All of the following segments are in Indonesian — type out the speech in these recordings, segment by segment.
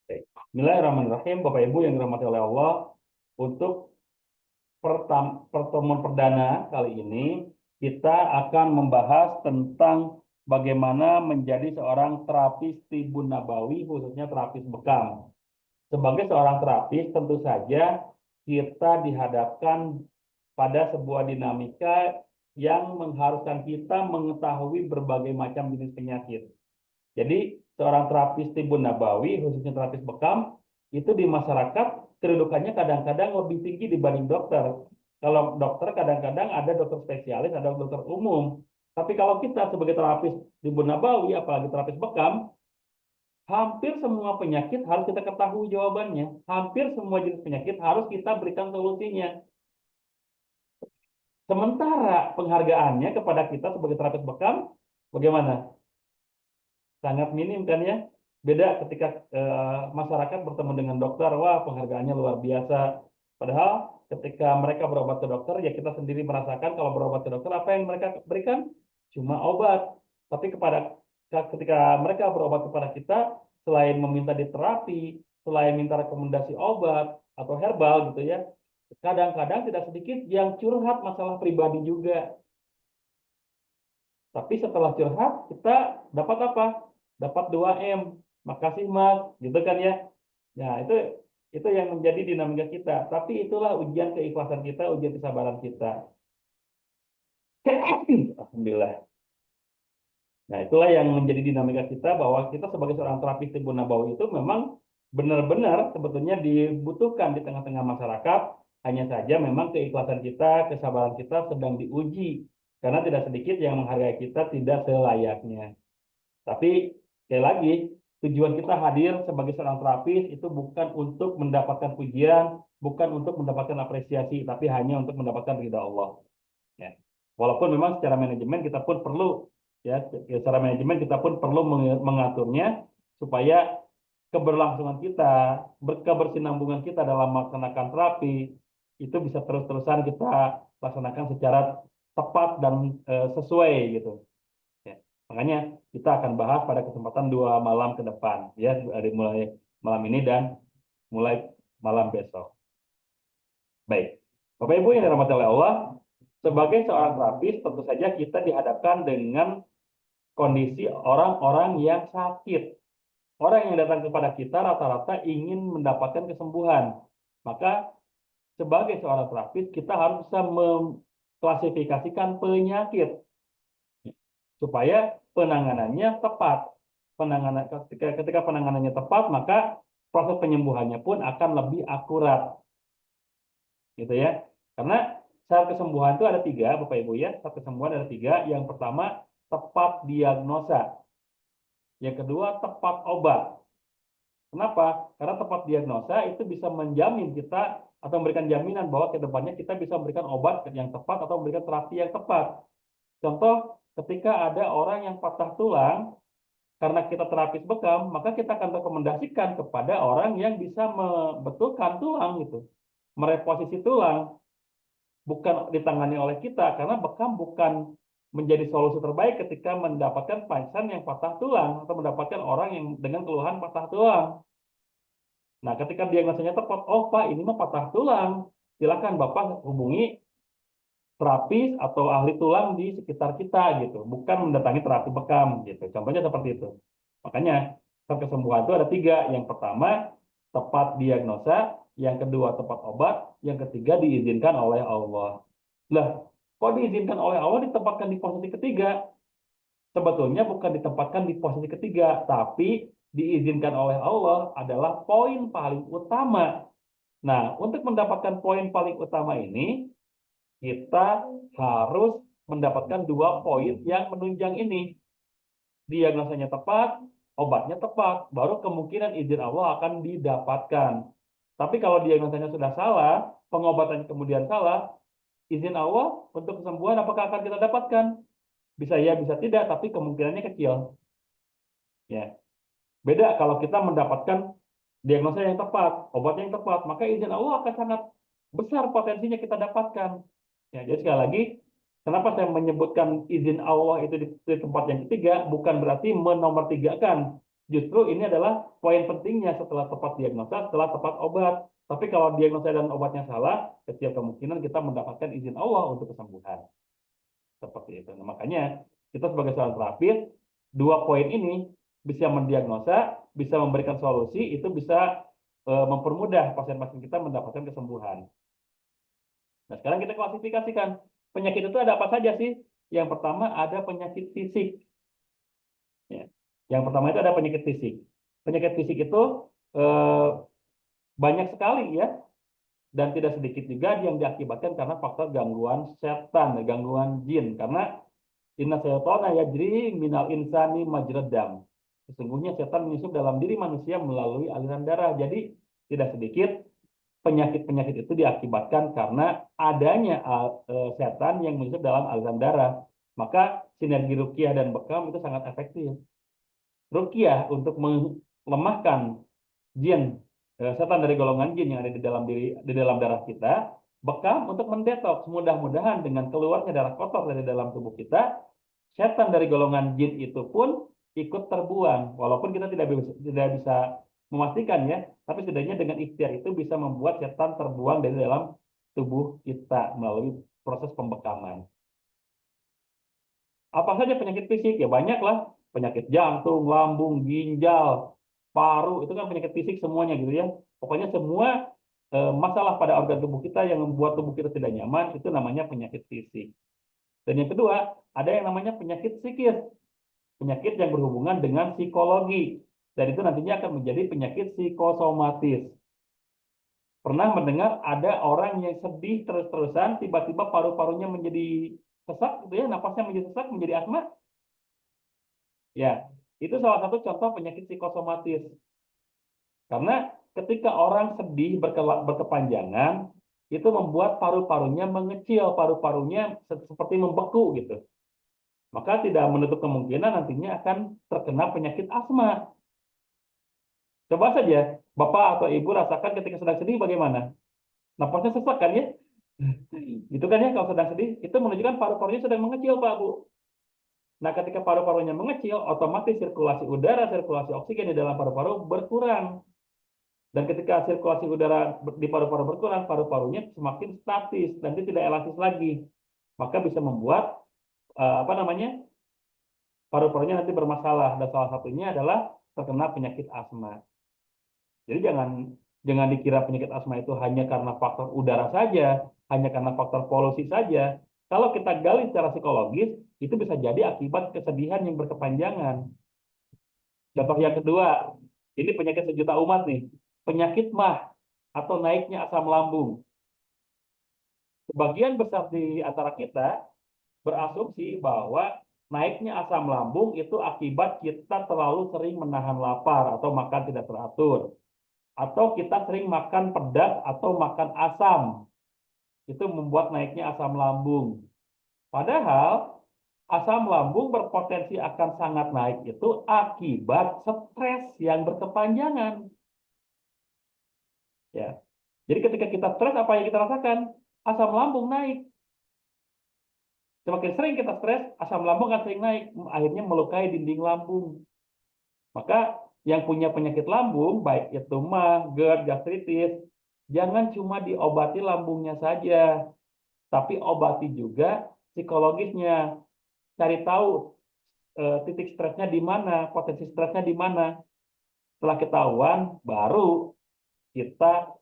Baik. Bismillahirrahmanirrahim, Bapak Ibu yang dirahmati oleh Allah. Untuk pertemuan perdana kali ini, kita akan membahas tentang bagaimana menjadi seorang terapis tibun nabawi, khususnya terapis bekam. Sebagai seorang terapis, tentu saja kita dihadapkan pada sebuah dinamika yang mengharuskan kita mengetahui berbagai macam jenis penyakit. Jadi seorang terapis tibun nabawi, khususnya terapis bekam, itu di masyarakat kedudukannya kadang-kadang lebih tinggi dibanding dokter. Kalau dokter kadang-kadang ada dokter spesialis, ada dokter umum. Tapi kalau kita sebagai terapis tibun nabawi, apalagi terapis bekam, hampir semua penyakit harus kita ketahui jawabannya. Hampir semua jenis penyakit harus kita berikan solusinya. Sementara penghargaannya kepada kita sebagai terapis bekam, bagaimana? Sangat minim kan ya. Beda ketika masyarakat bertemu dengan dokter, wah penghargaannya luar biasa. Padahal ketika mereka berobat ke dokter, ya kita sendiri merasakan kalau berobat ke dokter, apa yang mereka berikan? Cuma obat. Tapi ketika mereka berobat kepada kita, selain meminta diterapi, selain minta rekomendasi obat atau herbal gitu ya, kadang-kadang tidak sedikit yang curhat masalah pribadi juga. Tapi setelah curhat, kita dapat apa? Dapat 2M. Makasih Mas, gitu kan ya. Nah, itu yang menjadi dinamika kita. Tapi itulah ujian keikhlasan kita, ujian kesabaran kita. Alhamdulillah. Nah, itulah yang menjadi dinamika kita bahwa kita sebagai seorang terapis tibun nabawi itu memang benar-benar sebetulnya dibutuhkan di tengah-tengah masyarakat. Hanya saja memang keikhlasan kita, kesabaran kita sedang diuji. Karena tidak sedikit yang menghargai kita tidak selayaknya. Tapi sekali lagi, tujuan kita hadir sebagai seorang terapis itu bukan untuk mendapatkan pujian, bukan untuk mendapatkan apresiasi, tapi hanya untuk mendapatkan ridha Allah. Ya. Walaupun memang secara manajemen kita pun perlu, ya, secara manajemen kita pun perlu mengaturnya supaya keberlangsungan kita, kebersinambungan kita dalam melaksanakan terapi itu bisa terus-terusan kita laksanakan secara tepat dan sesuai gitu. Ya. Makanya kita akan bahas pada kesempatan 2 malam ke depan, ya, dari mulai malam ini dan mulai malam besok. Baik, Bapak Ibu yang dirahmati oleh Allah, sebagai seorang terapis tentu saja kita dihadapkan dengan kondisi orang-orang yang sakit. Orang yang datang kepada kita rata-rata ingin mendapatkan kesembuhan. Maka sebagai seorang terapis kita harus bisa mengklasifikasikan penyakit supaya penanganannya tepat. Ketika penanganannya tepat, maka proses penyembuhannya pun akan lebih akurat, gitu ya. Karena syarat kesembuhan itu ada 3, Bapak Ibu ya. Syarat kesembuhan ada 3. Yang pertama, tepat diagnosa. Yang kedua, tepat obat. Kenapa? Karena tepat diagnosa itu bisa menjamin kita atau memberikan jaminan bahwa ke depannya kita bisa memberikan obat yang tepat atau memberikan terapi yang tepat. Contoh, ketika ada orang yang patah tulang, karena kita terapis bekam, maka kita akan rekomendasikan kepada orang yang bisa membetulkan tulang gitu, mereposisi tulang, bukan ditangani oleh kita, karena bekam bukan menjadi solusi terbaik ketika mendapatkan pasien yang patah tulang atau mendapatkan orang yang dengan keluhan patah tulang. Nah, ketika diagnosanya tepat, oh Pak, ini mah patah tulang, silakan Bapak hubungi terapis atau ahli tulang di sekitar kita gitu, bukan mendatangi terapi bekam gitu. Contohnya seperti itu. Makanya kesembuhan itu ada 3. Yang pertama tepat diagnosa, yang kedua tepat obat, yang ketiga diizinkan oleh Allah. Lah, kok diizinkan oleh Allah ditempatkan di posisi ketiga? Sebetulnya bukan ditempatkan di posisi ketiga, tapi diizinkan oleh Allah adalah poin paling utama. Nah, untuk mendapatkan poin paling utama ini, kita harus mendapatkan 2 poin yang menunjang ini. Diagnosanya tepat, obatnya tepat, baru kemungkinan izin Allah akan didapatkan. Tapi kalau diagnosanya sudah salah, pengobatannya kemudian salah, izin Allah untuk kesembuhan apakah akan kita dapatkan? Bisa ya, bisa tidak, tapi kemungkinannya kecil. Ya. Beda kalau kita mendapatkan diagnosa yang tepat, obat yang tepat, maka izin Allah akan sangat besar potensinya kita dapatkan. Ya, jadi sekali lagi, kenapa saya menyebutkan izin Allah itu di tempat yang ketiga, bukan berarti menomortigakan Justru ini adalah poin pentingnya setelah tepat diagnosa, setelah tepat obat. Tapi kalau diagnosa dan obatnya salah, kecil kemungkinan kita mendapatkan izin Allah untuk kesembuhan. Seperti itu. Nah, makanya kita sebagai seorang terapis, dua poin ini bisa mendiagnosa, bisa memberikan solusi, itu bisa mempermudah pasien-pasien kita mendapatkan kesembuhan. Nah, sekarang kita klasifikasikan. Penyakit itu ada apa saja sih? Yang pertama ada penyakit fisik. Ya. Yang pertama itu ada penyakit fisik. Penyakit fisik itu eh, banyak sekali ya, dan tidak sedikit juga yang diakibatkan karena faktor gangguan setan, gangguan jin. Karena inna syaitana yajri minal insani majrad dam. Sesungguhnya setan menyusup dalam diri manusia melalui aliran darah. Jadi tidak sedikit penyakit-penyakit itu diakibatkan karena adanya setan yang menyusup dalam aliran darah. Maka sinergi ruqyah dan bekam itu sangat efektif. Ruqyah untuk melemahkan jin, setan dari golongan jin yang ada di dalam darah kita. Bekam untuk mendetoks. Mudah-mudahan dengan keluarnya darah kotor dari dalam tubuh kita, setan dari golongan jin itu pun ikut terbuang. Walaupun kita tidak bisa memastikan ya, tapi setidaknya dengan ikhtiar itu bisa membuat setan terbuang dari dalam tubuh kita melalui proses pembekaman. Apa saja penyakit fisik? Ya banyak lah. Penyakit jantung, lambung, ginjal, paru, itu kan penyakit fisik semuanya gitu ya. Pokoknya semua masalah pada organ tubuh kita yang membuat tubuh kita tidak nyaman, itu namanya penyakit fisik. Dan yang kedua, ada yang namanya penyakit psikis. Penyakit yang berhubungan dengan psikologi. Dan itu nantinya akan menjadi penyakit psikosomatis. Pernah mendengar ada orang yang sedih terus-terusan, tiba-tiba paru-parunya menjadi sesak, gitu ya, napasnya menjadi sesak, menjadi asma? Ya, itu salah satu contoh penyakit psikosomatis. Karena ketika orang sedih berkepanjangan, itu membuat paru-parunya mengecil, paru-parunya seperti membeku gitu. Maka tidak menutup kemungkinan nantinya akan terkena penyakit asma. Coba saja Bapak atau Ibu rasakan ketika sedang sedih bagaimana? Napasnya sesak kan ya? Gitu kan ya kalau sedang sedih, itu menunjukkan paru-parunya sedang mengecil Pak Bu. Nah, ketika paru-parunya mengecil, otomatis sirkulasi udara, sirkulasi oksigen di dalam paru-paru berkurang. Dan ketika sirkulasi udara di paru-paru berkurang, paru-parunya semakin statis dan dia tidak elastis lagi. Maka bisa membuat apa namanya? Paru-parunya nanti bermasalah dan salah satunya adalah terkena penyakit asma. Jadi jangan dikira penyakit asma itu hanya karena faktor udara saja, hanya karena faktor polusi saja. Kalau kita gali secara psikologis, itu bisa jadi akibat kesedihan yang berkepanjangan. Contoh yang kedua, ini penyakit sejuta umat nih. Penyakit MAH atau naiknya asam lambung. Sebagian besar di antara kita berasumsi bahwa naiknya asam lambung itu akibat kita terlalu sering menahan lapar atau makan tidak teratur. Atau kita sering makan pedas atau makan asam. Itu membuat naiknya asam lambung. Padahal asam lambung berpotensi akan sangat naik itu akibat stres yang berkepanjangan. Ya. Jadi ketika kita stres, apa yang kita rasakan? Asam lambung naik. Semakin sering kita stres, asam lambung akan sering naik. Akhirnya melukai dinding lambung. Maka yang punya penyakit lambung, baik itu MAH, GERD, gastritis, jangan cuma diobati lambungnya saja, tapi obati juga psikologisnya. Cari tahu titik stresnya di mana, potensi stresnya di mana. Setelah ketahuan, baru kita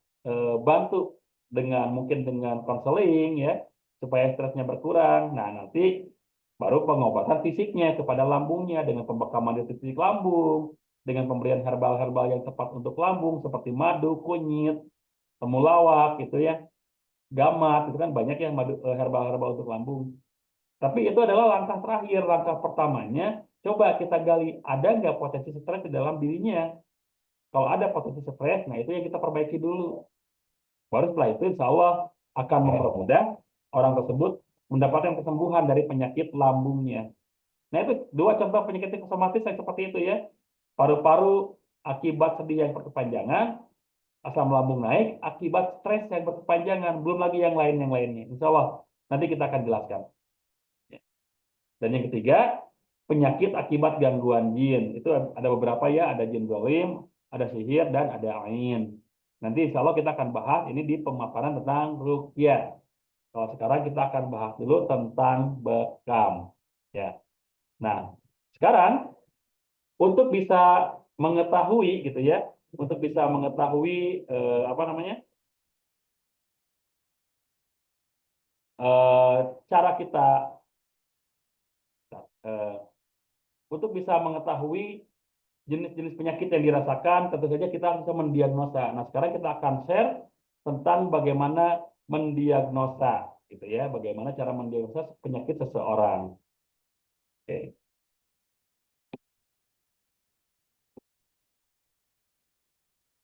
bantu dengan mungkin dengan konseling ya, supaya stresnya berkurang. Nah, nanti baru pengobatan fisiknya kepada lambungnya dengan pembekaman di titik lambung, dengan pemberian herbal-herbal yang tepat untuk lambung seperti madu, kunyit, temulawak gitu ya, gamat, itu kan banyak ya herbal-herbal untuk lambung. Tapi itu adalah langkah terakhir, langkah pertamanya. Coba kita gali, ada nggak potensi stres di dalam dirinya? Kalau ada potensi stres, nah itu yang kita perbaiki dulu. Baru setelah itu insya Allah akan mempermudah orang tersebut mendapatkan kesembuhan dari penyakit lambungnya. Nah itu dua contoh penyakit psikosomatis yang seperti itu ya. Paru-paru akibat sedih yang berkepanjangan, asam lambung naik akibat stres yang berkepanjangan, belum lagi yang lainnya. Insya Allah nanti kita akan jelaskan. Dan yang ketiga, penyakit akibat gangguan jin. Itu ada beberapa ya, ada jin golim, ada sihir, dan ada ain. Nanti insya Allah kita akan bahas ini di pemaparan tentang ruqyah. Kalau sekarang kita akan bahas dulu tentang bekam. Ya. Nah, sekarang untuk bisa mengetahui gitu ya, untuk bisa mengetahui apa namanya cara kita eh, untuk bisa mengetahui jenis-jenis penyakit yang dirasakan, tentu saja kita harus bisa mendiagnosa. Nah, sekarang kita akan share tentang bagaimana mendiagnosa, gitu ya, bagaimana cara mendiagnosa penyakit seseorang. Oke,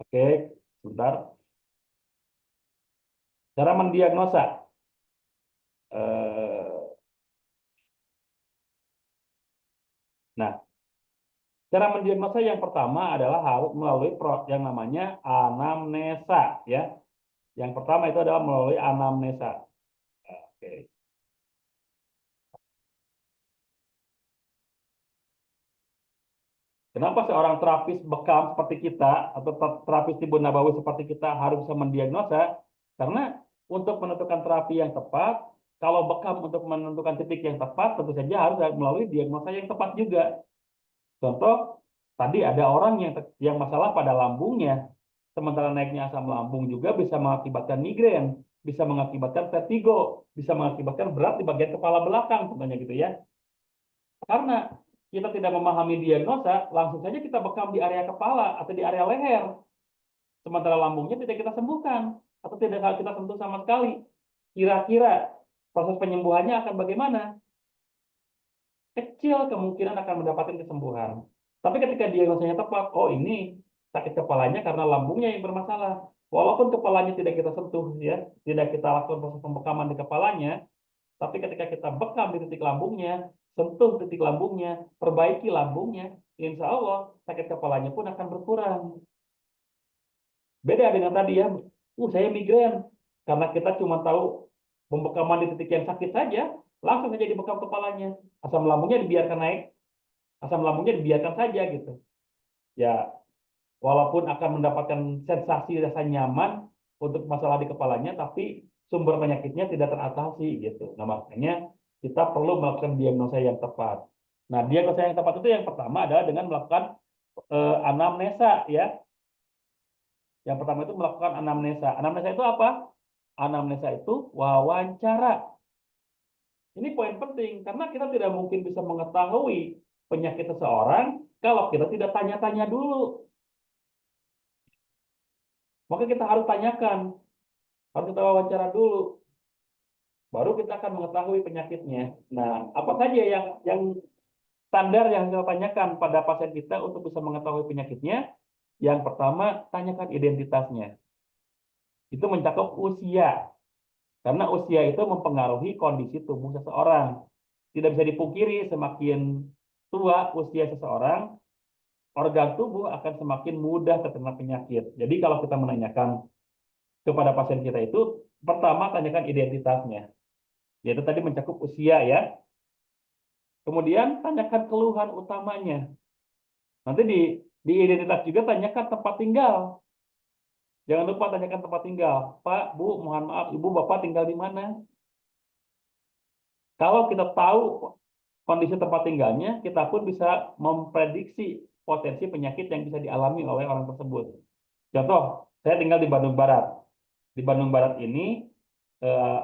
oke, sebentar. Cara mendiagnosa. Eh, Nah, cara mendiagnosa yang pertama adalah harus melalui yang namanya anamnesa, ya. Yang pertama itu adalah melalui anamnesa. Oke. Kenapa seorang terapis bekam seperti kita atau terapis timbun nabawi seperti kita harus bisa mendiagnosa? Karena untuk menentukan terapi yang tepat, kalau bekam untuk menentukan titik yang tepat, tentu saja harus melalui diagnosa yang tepat juga. Contoh, tadi ada orang yang masalah pada lambungnya, sementara naiknya asam lambung juga bisa mengakibatkan migrain, bisa mengakibatkan vertigo, bisa mengakibatkan berat di bagian kepala belakang, contohnya gitu ya. Karena kita tidak memahami diagnosa, langsung saja kita bekam di area kepala atau di area leher. Sementara lambungnya tidak kita sembuhkan atau tidak kita sentuh sama sekali. Kira-kira proses penyembuhannya akan bagaimana? Kecil kemungkinan akan mendapatkan kesembuhan. Tapi ketika diagnosanya tepat, oh ini sakit kepalanya karena lambungnya yang bermasalah. Walaupun kepalanya tidak kita sentuh, ya, tidak kita lakukan proses pembekaman di kepalanya, tapi ketika kita bekam di titik lambungnya, sentuh titik lambungnya, perbaiki lambungnya, insya Allah sakit kepalanya pun akan berkurang. Beda dengan tadi ya, saya migrain. Karena kita cuma tahu pembekaman di titik yang sakit saja, langsung saja dibekam kepalanya. Asam lambungnya dibiarkan naik, asam lambungnya dibiarkan saja gitu. Ya, walaupun akan mendapatkan sensasi rasa nyaman untuk masalah di kepalanya, tapi sumber penyakitnya tidak teratasi gitu. Nah, makanya kita perlu melakukan diagnosa yang tepat. Nah, diagnosa yang tepat itu yang pertama adalah dengan melakukan anamnesa ya. Yang pertama itu melakukan anamnesa. Anamnesa itu apa? Anamnesa itu wawancara. Ini poin penting karena kita tidak mungkin bisa mengetahui penyakit seseorang kalau kita tidak tanya-tanya dulu. Maka kita harus tanyakan, harus kita wawancara dulu, baru kita akan mengetahui penyakitnya. Nah, apa saja yang standar yang kita tanyakan pada pasien kita untuk bisa mengetahui penyakitnya? Yang pertama, tanyakan identitasnya. Itu mencakup usia, karena usia itu mempengaruhi kondisi tubuh seseorang. Tidak bisa dipungkiri, semakin tua usia seseorang, organ tubuh akan semakin mudah terkena penyakit. Jadi kalau kita menanyakan kepada pasien kita itu, pertama tanyakan identitasnya. Yaitu tadi mencakup usia ya. Kemudian tanyakan keluhan utamanya. Nanti di identitas juga tanyakan tempat tinggal. Jangan lupa tanyakan tempat tinggal. Pak, Bu, mohon maaf, Ibu, Bapak tinggal di mana? Kalau kita tahu kondisi tempat tinggalnya, kita pun bisa memprediksi potensi penyakit yang bisa dialami oleh orang tersebut. Contoh, saya tinggal di Bandung Barat. Di Bandung Barat ini,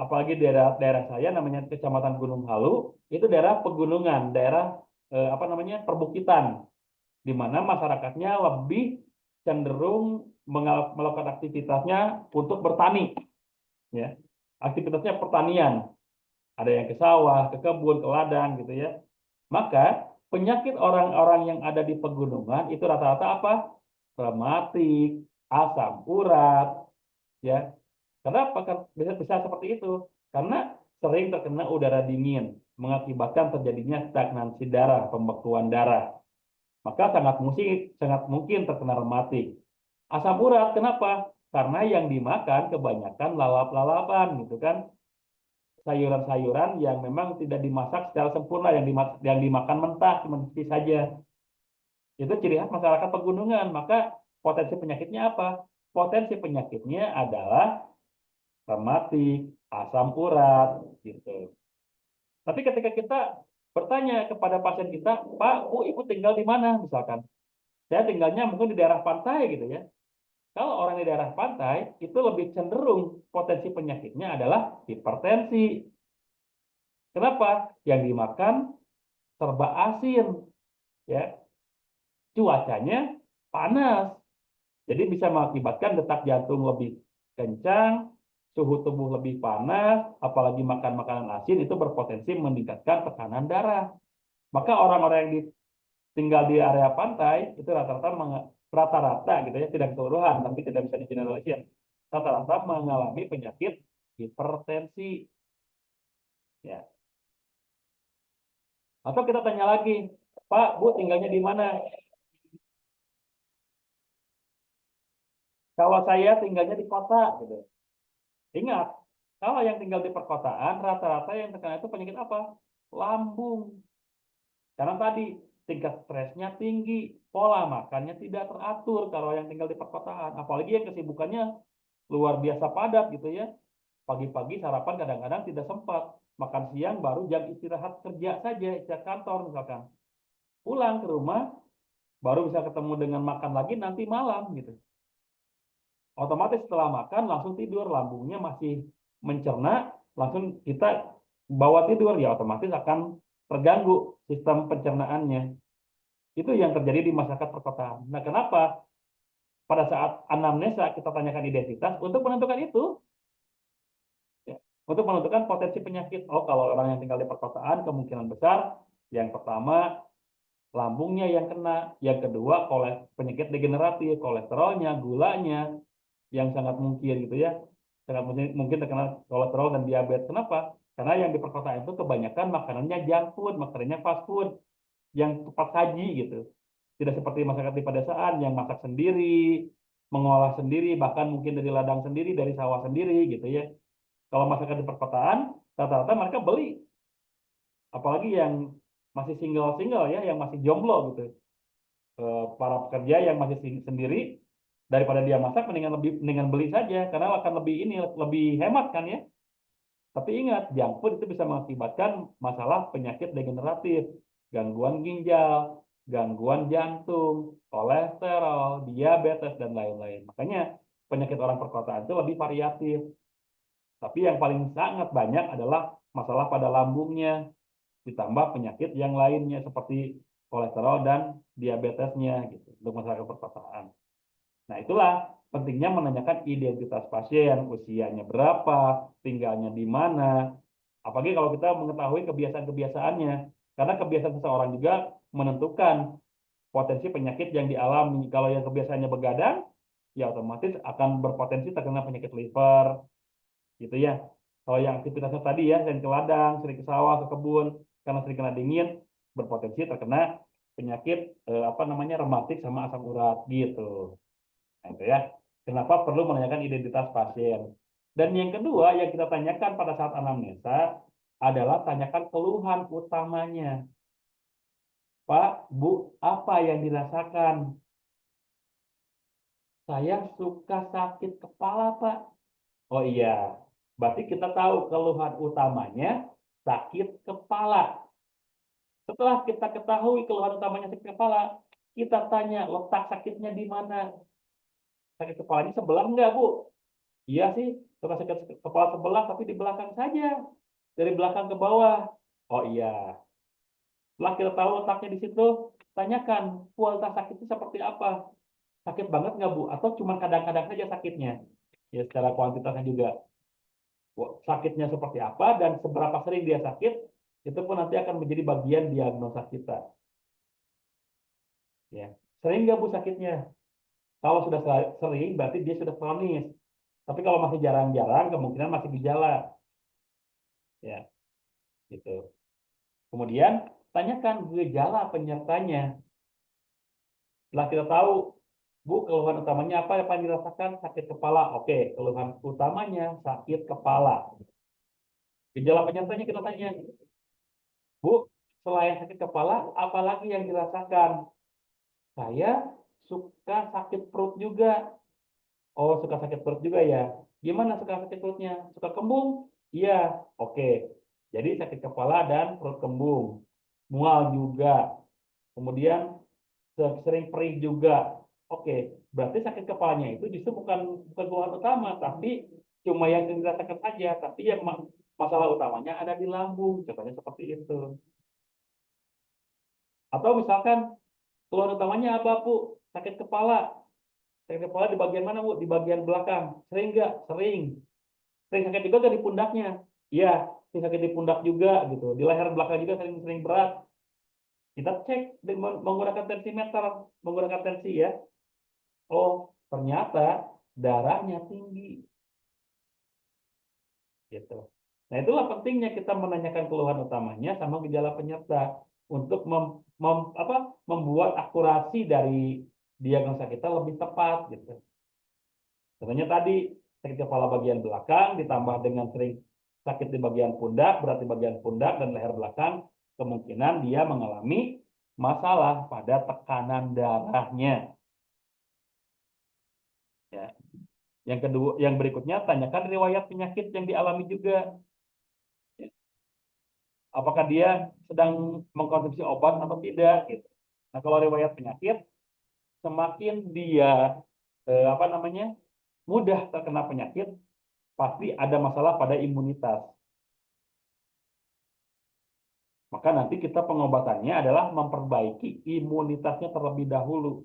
apalagi daerah saya namanya Kecamatan Gunung Halu, itu daerah pegunungan, daerah apa namanya perbukitan, di mana masyarakatnya lebih cenderung melakukan aktivitasnya untuk bertani, ya, aktivitasnya pertanian, ada yang ke sawah, ke kebun, ke ladang, gitu ya. Maka penyakit orang-orang yang ada di pegunungan itu rata-rata apa? Rematik, asam urat, ya. Kenapa kan bisa seperti itu? Karena sering terkena udara dingin, mengakibatkan terjadinya stagnansi darah, pembekuan darah. Maka sangat mungkin terkena rematik. Asam urat, kenapa? Karena yang dimakan kebanyakan lalap-lalapan, gitu kan. sayuran-sayuran yang memang tidak dimasak secara sempurna, yang dimakan mentah, cuma saja. Itu ciri khas masyarakat pegunungan. Maka potensi penyakitnya apa? Potensi penyakitnya adalah rematik, asam urat, gitu. Tapi ketika kita bertanya kepada pasien kita, Pak, Bu, Ibu tinggal di mana? Misalkan, saya tinggalnya mungkin di daerah pantai gitu ya. Kalau orang di daerah pantai, itu lebih cenderung potensi penyakitnya adalah hipertensi. Kenapa? Yang dimakan serba asin, ya. Cuacanya panas. Jadi bisa mengakibatkan detak jantung lebih kencang, suhu tubuh lebih panas, apalagi makan makanan asin itu berpotensi meningkatkan tekanan darah. Maka orang-orang yang tinggal di area pantai itu rata-rata gitu ya, tidak keseluruhan, tapi tidak bisa digeneralisir. Rata-rata mengalami penyakit hipertensi. Ya. Atau kita tanya lagi, Pak, Bu, tinggalnya di mana? Kalau saya tinggalnya di kota, gitu. Ingat, kalau yang tinggal di perkotaan, rata-rata yang terkena itu penyakit apa? Lambung. Karena tadi tingkat stresnya tinggi, pola makannya tidak teratur kalau yang tinggal di perkotaan. Apalagi yang kesibukannya luar biasa padat gitu ya. Pagi-pagi sarapan kadang-kadang tidak sempat. Makan siang baru jam istirahat kerja saja, istirahat kantor misalkan. Pulang ke rumah baru bisa ketemu dengan makan lagi nanti malam gitu. Otomatis setelah makan langsung tidur, lambungnya masih mencerna, langsung kita bawa tidur, ya otomatis akan terganggu sistem pencernaannya. Itu yang terjadi di masyarakat perkotaan. Nah, kenapa pada saat anamnesa kita tanyakan identitas untuk menentukan itu, ya, untuk menentukan potensi penyakit. Oh, kalau orang yang tinggal di perkotaan kemungkinan besar yang pertama lambungnya yang kena, yang kedua penyakit degeneratif, kolesterolnya, gulanya, yang sangat mungkin gitu ya, sangat mungkin terkena kolesterol dan diabetes. Kenapa? Karena yang di perkotaan itu kebanyakan makanannya junk food, makanannya fast food yang cepat saji gitu. Tidak seperti masyarakat di pedesaan yang masak sendiri, mengolah sendiri, bahkan mungkin dari ladang sendiri, dari sawah sendiri gitu ya. Kalau masyarakat di perkotaan, rata-rata mereka beli, apalagi yang masih single-single ya, yang masih jomblo gitu. Para pekerja yang masih sendiri, daripada dia masak mendingan beli saja karena akan lebih hemat kan ya. Tapi ingat, junk food itu bisa mengakibatkan masalah penyakit degeneratif, gangguan ginjal, gangguan jantung, kolesterol, diabetes dan lain-lain. Makanya penyakit orang perkotaan itu lebih variatif. Tapi yang paling sangat banyak adalah masalah pada lambungnya, ditambah penyakit yang lainnya seperti kolesterol dan diabetesnya gitu untuk masyarakat perkotaan. Nah, itulah pentingnya menanyakan identitas pasien, usianya berapa, tinggalnya di mana. Apalagi kalau kita mengetahui kebiasaan-kebiasaannya. Karena kebiasaan seseorang juga menentukan potensi penyakit yang dialami. Kalau yang kebiasaannya begadang, ya otomatis akan berpotensi terkena penyakit liver, gitu ya. Kalau yang aktivitasnya tadi ya, sering ke ladang, sering ke sawah, ke kebun, karena sering kena dingin, berpotensi terkena penyakit apa namanya rematik sama asam urat gitu. Nah, itu ya. Kenapa perlu menanyakan identitas pasien? Dan yang kedua yang kita tanyakan pada saat anamnesa adalah tanyakan keluhan utamanya. Pak, Bu, apa yang dirasakan? Saya suka sakit kepala, Pak. Oh iya, berarti kita tahu keluhan utamanya sakit kepala. Setelah kita ketahui keluhan utamanya sakit kepala, kita tanya letak sakitnya di mana. Sakit kepalanya sebelah enggak, Bu? Iya sih, suka sakit kepala sebelah, tapi di belakang saja. Dari belakang ke bawah. Oh iya. Setelah kita tahu letaknya di situ, tanyakan kualitas sakitnya seperti apa. Sakit banget nggak, Bu? Atau cuma kadang-kadang saja sakitnya? Ya, secara kuantitasnya juga. Sakitnya seperti apa dan seberapa sering dia sakit, itu pun nanti akan menjadi bagian diagnosa kita. Ya. Sering nggak, Bu, sakitnya? Kalau sudah sering, berarti dia sudah kronis. Tapi kalau masih jarang-jarang, kemungkinan masih gejala. Ya, gitu. Kemudian tanyakan gejala penyertanya. Setelah kita tahu, Bu, keluhan utamanya apa yang dirasakan? Sakit kepala. Oke, keluhan utamanya sakit kepala. Gejala penyertanya kita tanya, Bu, selain sakit kepala, apalagi yang dirasakan? Saya suka sakit perut juga. Oh, suka sakit perut juga ya. Gimana suka sakit perutnya? Suka kembung? Iya, oke. Jadi sakit kepala dan perut kembung. Mual juga. Kemudian sering perih juga. Oke, berarti sakit kepalanya itu justru bukan keluhan utama, tapi cuma yang dirasakan saja. Tapi yang masalah utamanya ada di lambung. Contohnya seperti itu. Atau misalkan keluhan utamanya apa, Bu? Sakit kepala. Sakit kepala di bagian mana, Bu? Di bagian belakang. Sering nggak? Sering. Sering sakit juga nggak di pundaknya? Iya, sering sakit di pundak juga gitu. Di leher belakang juga sering-sering berat. Kita cek menggunakan tensimeter, menggunakan tensi ya. Oh, ternyata darahnya tinggi gitu. Nah, itulah pentingnya kita menanyakan keluhan utamanya sama gejala penyerta untuk membuat akurasi dari diagnosa kita lebih tepat gitu. Contohnya tadi sakit kepala bagian belakang ditambah dengan sering sakit di bagian pundak, berat di bagian pundak dan leher belakang, kemungkinan dia mengalami masalah pada tekanan darahnya. Ya. Yang kedua, yang berikutnya tanyakan riwayat penyakit yang dialami juga. Apakah dia sedang mengkonsumsi obat atau tidak gitu. Nah, kalau riwayat penyakit, semakin dia mudah terkena penyakit, pasti ada masalah pada imunitas. Maka nanti kita pengobatannya adalah memperbaiki imunitasnya terlebih dahulu.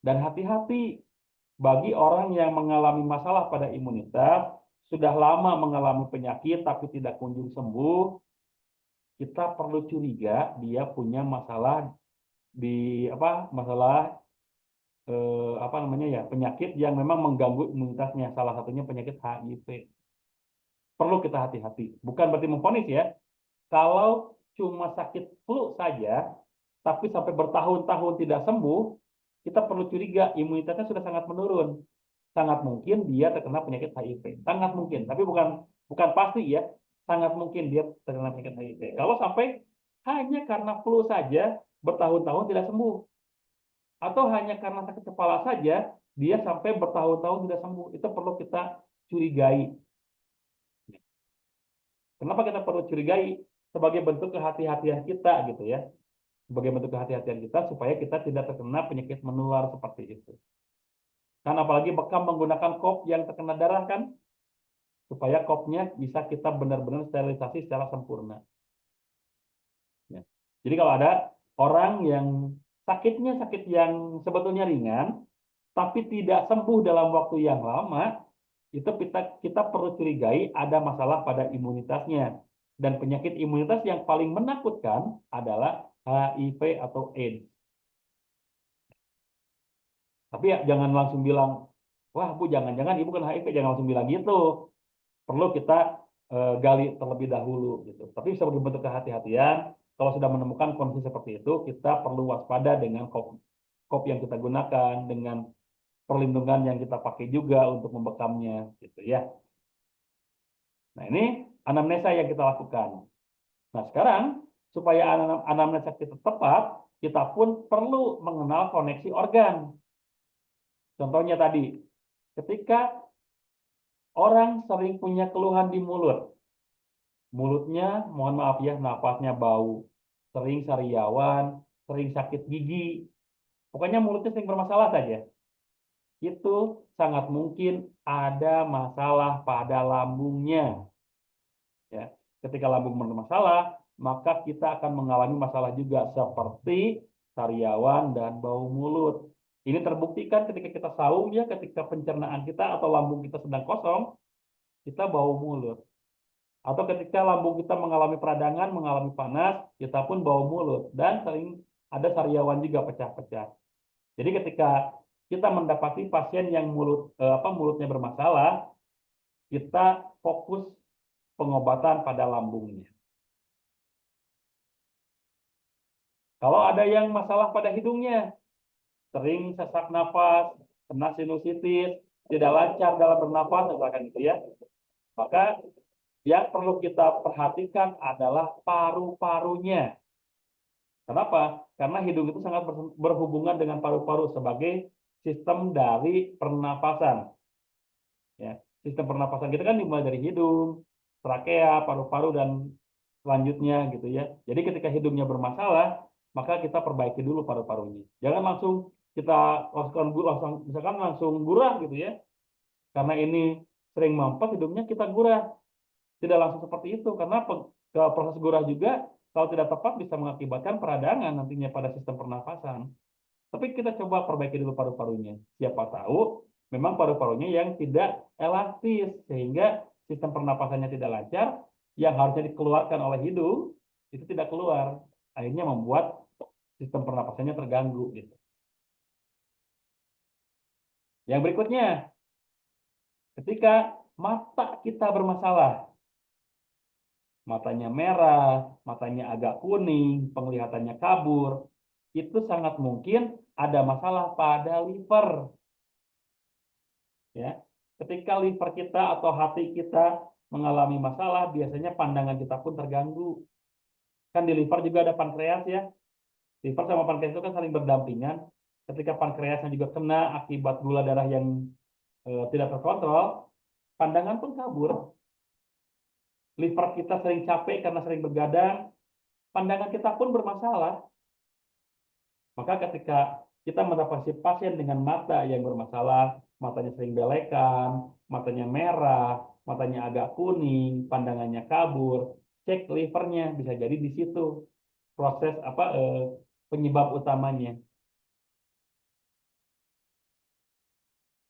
Dan hati-hati bagi orang yang mengalami masalah pada imunitas, sudah lama mengalami penyakit tapi tidak kunjung sembuh, kita perlu curiga dia punya masalah di masalah penyakit yang memang mengganggu imunitasnya, salah satunya penyakit HIV. Perlu kita hati-hati. Bukan berarti memvonis ya. Kalau cuma sakit flu saja, tapi sampai bertahun-tahun tidak sembuh, kita perlu curiga imunitasnya sudah sangat menurun. Sangat mungkin dia terkena penyakit HIV. Sangat mungkin, tapi bukan bukan pasti ya. Sangat mungkin dia terkena penyakit HIV. Kalau sampai hanya karena flu saja bertahun-tahun tidak sembuh, atau hanya karena sakit kepala saja dia sampai bertahun-tahun tidak sembuh, itu perlu kita curigai. Kenapa kita perlu curigai? Sebagai bentuk kehati-hatian kita gitu ya. Sebagai bentuk kehati-hatian kita supaya kita tidak terkena penyakit menular seperti itu. Kan apalagi bekam menggunakan kop yang terkena darah kan, supaya kopnya bisa kita benar-benar sterilisasi secara sempurna. Ya. Jadi kalau ada orang yang sakitnya sakit yang sebetulnya ringan, tapi tidak sembuh dalam waktu yang lama, itu kita perlu curigai ada masalah pada imunitasnya. Dan penyakit imunitas yang paling menakutkan adalah HIV atau AIDS. Tapi ya jangan langsung bilang, wah Bu jangan-jangan Ibu kena HIV, jangan langsung bilang gitu. Perlu kita gali terlebih dahulu gitu. Tapi sebagai bentuk kehati-hatian, kalau sudah menemukan kondisi seperti itu, kita perlu waspada dengan kop yang kita gunakan, dengan perlindungan yang kita pakai juga untuk membekamnya gitu ya. Nah, ini anamnesa yang kita lakukan. Nah, sekarang supaya anamnesa kita tepat, kita pun perlu mengenal koneksi organ. Contohnya tadi, ketika orang sering punya keluhan di mulut, mulutnya, mohon maaf ya, napasnya bau, sering sariawan, sering sakit gigi, pokoknya mulutnya sering bermasalah saja. Itu sangat mungkin ada masalah pada lambungnya. Ya, ketika lambung bermasalah, maka kita akan mengalami masalah juga seperti sariawan dan bau mulut. Ini terbuktikan ketika kita saum ya, ketika pencernaan kita atau lambung kita sedang kosong, kita bau mulut. Atau ketika lambung kita mengalami peradangan, mengalami panas, kita pun bau mulut dan sering ada sariawan juga pecah-pecah. Jadi ketika kita mendapati pasien yang mulutnya bermasalah, kita fokus pengobatan pada lambungnya. Kalau ada yang masalah pada hidungnya, sering sesak nafas, kena sinusitis, tidak lancar dalam bernafas, misalkan gitu ya, maka Yang perlu kita perhatikan adalah paru-parunya. Kenapa? Karena hidung itu sangat berhubungan dengan paru-paru sebagai sistem dari pernapasan. Ya, sistem pernapasan kita kan dimulai dari hidung, trakea, paru-paru dan selanjutnya gitu ya. Jadi ketika hidungnya bermasalah, maka kita perbaiki dulu paru-parunya. Jangan langsung kita langsung misalkan langsung gurah gitu ya. Karena ini sering mampet hidungnya kita gurah. Tidak langsung seperti itu karena proses gurah juga kalau tidak tepat bisa mengakibatkan peradangan nantinya pada sistem pernafasan. Tapi kita coba perbaiki dulu paru-parunya. Siapa tahu memang paru-parunya yang tidak elastis sehingga sistem pernapasannya tidak lancar, yang harusnya dikeluarkan oleh hidung itu tidak keluar. Akhirnya membuat sistem pernapasannya terganggu gitu. Yang berikutnya, ketika mata kita bermasalah, matanya merah, matanya agak kuning, penglihatannya kabur, itu sangat mungkin ada masalah pada liver. Ya, ketika liver kita atau hati kita mengalami masalah, biasanya pandangan kita pun terganggu. Kan di liver juga ada pankreas ya. Liver sama pankreas itu kan saling berdampingan. Ketika pankreasnya juga kena akibat gula darah yang tidak terkontrol, pandangan pun kabur. Liver kita sering capek karena sering begadang, pandangan kita pun bermasalah. Maka ketika kita mendapati pasien dengan mata yang bermasalah, matanya sering belekan, matanya merah, matanya agak kuning, pandangannya kabur, cek livernya, bisa jadi di situ proses penyebab utamanya.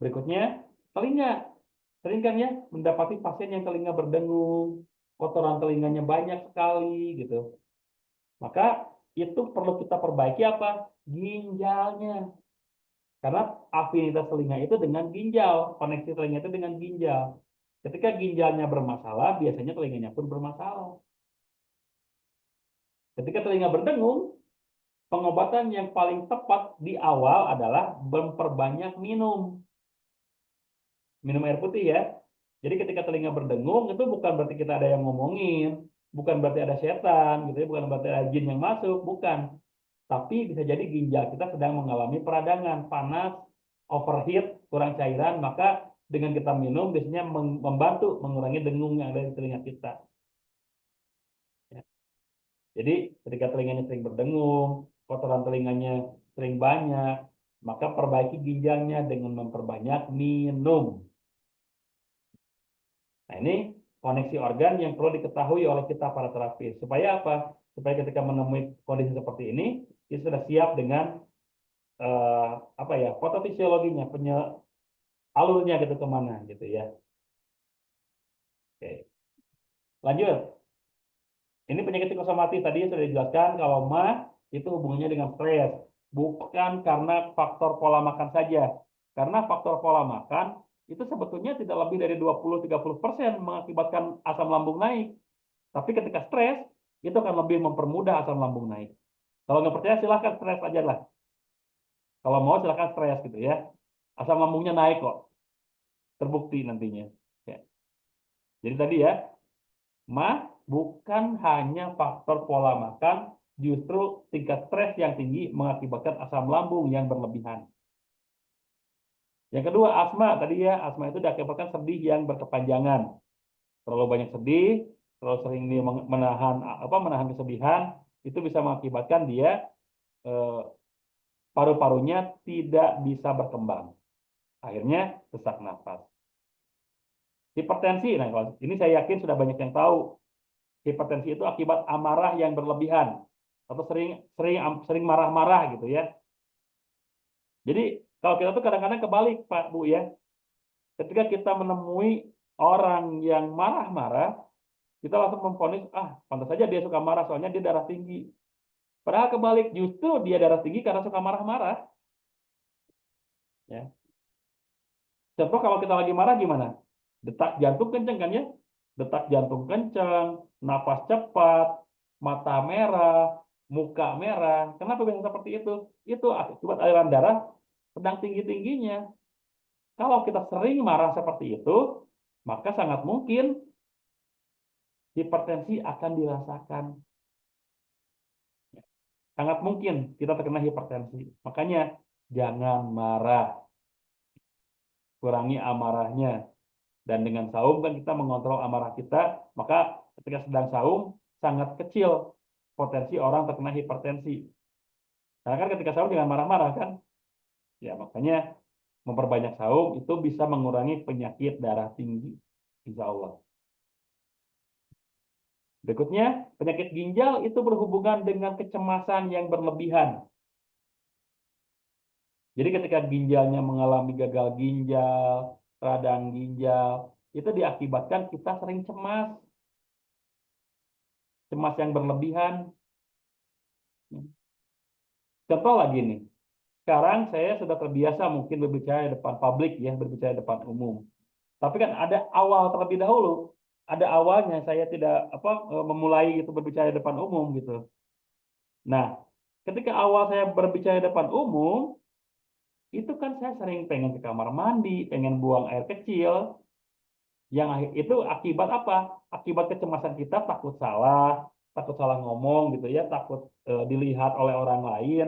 Berikutnya, telinga. Sering kan ya mendapati pasien yang telinga berdengung, kotoran telinganya banyak sekali gitu. Maka itu perlu kita perbaiki apa? Ginjalnya. Karena afinitas telinga itu dengan ginjal, koneksi telinga itu dengan ginjal. Ketika ginjalnya bermasalah, biasanya telinganya pun bermasalah. Ketika telinga berdengung, pengobatan yang paling tepat di awal adalah memperbanyak minum. Minum air putih ya. Jadi ketika telinga berdengung, itu bukan berarti kita ada yang ngomongin, bukan berarti ada setan, gitu ya, bukan berarti ada jin yang masuk, bukan. Tapi bisa jadi ginjal kita sedang mengalami peradangan, panas, overheat, kurang cairan, maka dengan kita minum biasanya membantu mengurangi dengung yang ada di telinga kita. Ya. Jadi ketika telinganya sering berdengung, kotoran telinganya sering banyak, maka perbaiki ginjalnya dengan memperbanyak minum. Nah ini koneksi organ yang perlu diketahui oleh kita para terapis. Supaya apa? Supaya ketika menemui kondisi seperti ini, kita sudah siap dengan apa ya, patofisiologinya, alurnya gitu kemana gitu ya. Oke, lanjut. Ini penyakit psikosomatis tadi sudah dijelaskan kalau mah itu hubungannya dengan stres, bukan karena faktor pola makan saja. Karena faktor pola makan itu sebetulnya tidak lebih dari 20-30% mengakibatkan asam lambung naik. Tapi ketika stres, itu akan lebih mempermudah asam lambung naik. Kalau nggak percaya silahkan stres aja lah. Kalau mau silahkan stres gitu ya. Asam lambungnya naik kok, terbukti nantinya. Ya. Jadi tadi ya, bukan hanya faktor pola makan, justru tingkat stres yang tinggi mengakibatkan asam lambung yang berlebihan. Yang kedua, asma. Tadi ya, asma itu diakibatkan sedih yang berkepanjangan. Terlalu banyak sedih, terlalu sering dia menahan kesedihan, itu bisa mengakibatkan dia eh, paru-parunya tidak bisa berkembang. Akhirnya sesak nafas. Hipertensi, nah ini saya yakin sudah banyak yang tahu. Hipertensi itu akibat amarah yang berlebihan atau sering sering sering marah-marah gitu ya. Jadi kalau kita tuh kadang-kadang kebalik Pak Bu ya. Ketika kita menemui orang yang marah-marah, kita langsung memvonis, pantas saja dia suka marah soalnya dia darah tinggi. Padahal kebalik, justru dia darah tinggi karena suka marah-marah. Ya. Contoh kalau kita lagi marah gimana? Detak jantung kenceng kan ya? Detak jantung kenceng, napas cepat, mata merah, muka merah. Kenapa bisa seperti itu? Itu akibat aliran darah sedang tinggi-tingginya. Kalau kita sering marah seperti itu, maka sangat mungkin hipertensi akan dirasakan. Sangat mungkin kita terkena hipertensi. Makanya jangan marah, kurangi amarahnya. Dan dengan saum kan kita mengontrol amarah kita, maka ketika sedang saum sangat kecil potensi orang terkena hipertensi. Karena kan ketika saum jangan marah-marah kan. Ya makanya memperbanyak saum itu bisa mengurangi penyakit darah tinggi. Insya Allah. Berikutnya, penyakit ginjal itu berhubungan dengan kecemasan yang berlebihan. Jadi ketika ginjalnya mengalami gagal ginjal, radang ginjal, itu diakibatkan kita sering cemas. Cemas yang berlebihan. Contoh lagi nih, sekarang saya sudah terbiasa mungkin berbicara di depan publik ya, berbicara di depan umum. Tapi kan ada awal terlebih dahulu, ada awalnya saya tidak memulai itu berbicara di depan umum gitu. Nah, ketika awal saya berbicara di depan umum, itu kan saya sering pengen ke kamar mandi, pengen buang air kecil, yang itu akibat apa? Akibat kecemasan kita takut salah ngomong gitu ya, takut dilihat oleh orang lain.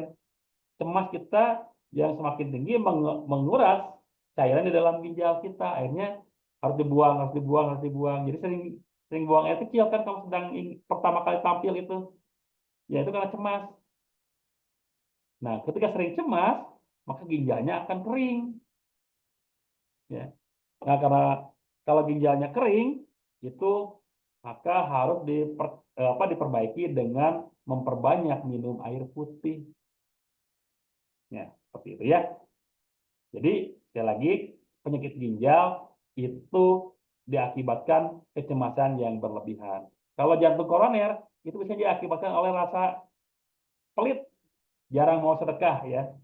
Cemas kita yang semakin tinggi menguras cairan di dalam ginjal kita. Akhirnya harus dibuang, harus dibuang, harus dibuang. Jadi sering sering buang air kecil kan kalau sedang pertama kali tampil itu. Ya itu karena cemas. Nah, ketika sering cemas, maka ginjalnya akan kering. Ya. Nah, karena kalau ginjalnya kering, itu maka harus diperbaiki dengan memperbanyak minum air putih. Ya, seperti itu ya. Jadi, sekali lagi, penyakit ginjal itu diakibatkan kecemasan yang berlebihan. Kalau jantung koroner, itu bisa diakibatkan oleh rasa pelit, jarang mau sedekah ya.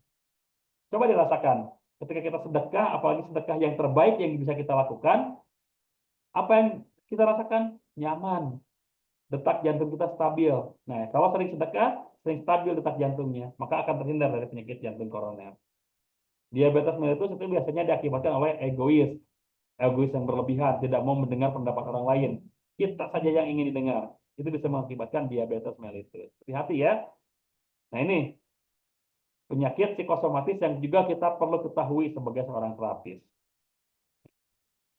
Coba dirasakan, ketika kita sedekah, apalagi sedekah yang terbaik yang bisa kita lakukan, apa yang kita rasakan? Nyaman, detak jantung kita stabil. Nah, kalau sering sedekah, sering stabil detak jantungnya, maka akan terhindar dari penyakit jantung koroner. Diabetes mellitus itu biasanya diakibatkan oleh egois, egois yang berlebihan, tidak mau mendengar pendapat orang lain. Kita saja yang ingin didengar. Itu bisa mengakibatkan diabetes mellitus. Hati-hati ya. Nah ini penyakit psikosomatis yang juga kita perlu ketahui sebagai seorang terapis.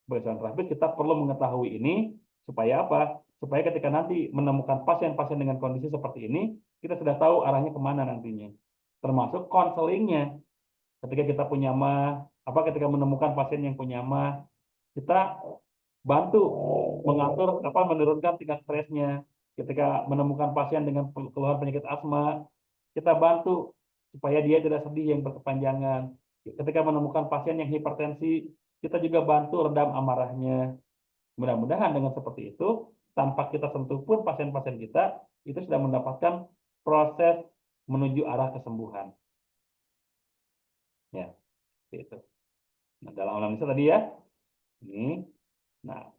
Sebagai seorang terapis kita perlu mengetahui ini supaya apa? Supaya ketika nanti menemukan pasien-pasien dengan kondisi seperti ini, kita sudah tahu arahnya kemana nantinya. Termasuk konselingnya. Ketika kita punya ketika menemukan pasien yang punya kita bantu mengatur menurunkan tingkat stresnya. Ketika menemukan pasien dengan keluhan penyakit asma, kita bantu supaya dia tidak sedih yang berkepanjangan. Ketika menemukan pasien yang hipertensi, kita juga bantu redam amarahnya. Mudah-mudahan dengan seperti itu, tanpa kita sentuh pun pasien-pasien kita itu sudah mendapatkan proses menuju arah kesembuhan. Ya, itu. Nah, dalam anamnesa tadi ya, ini. Nah,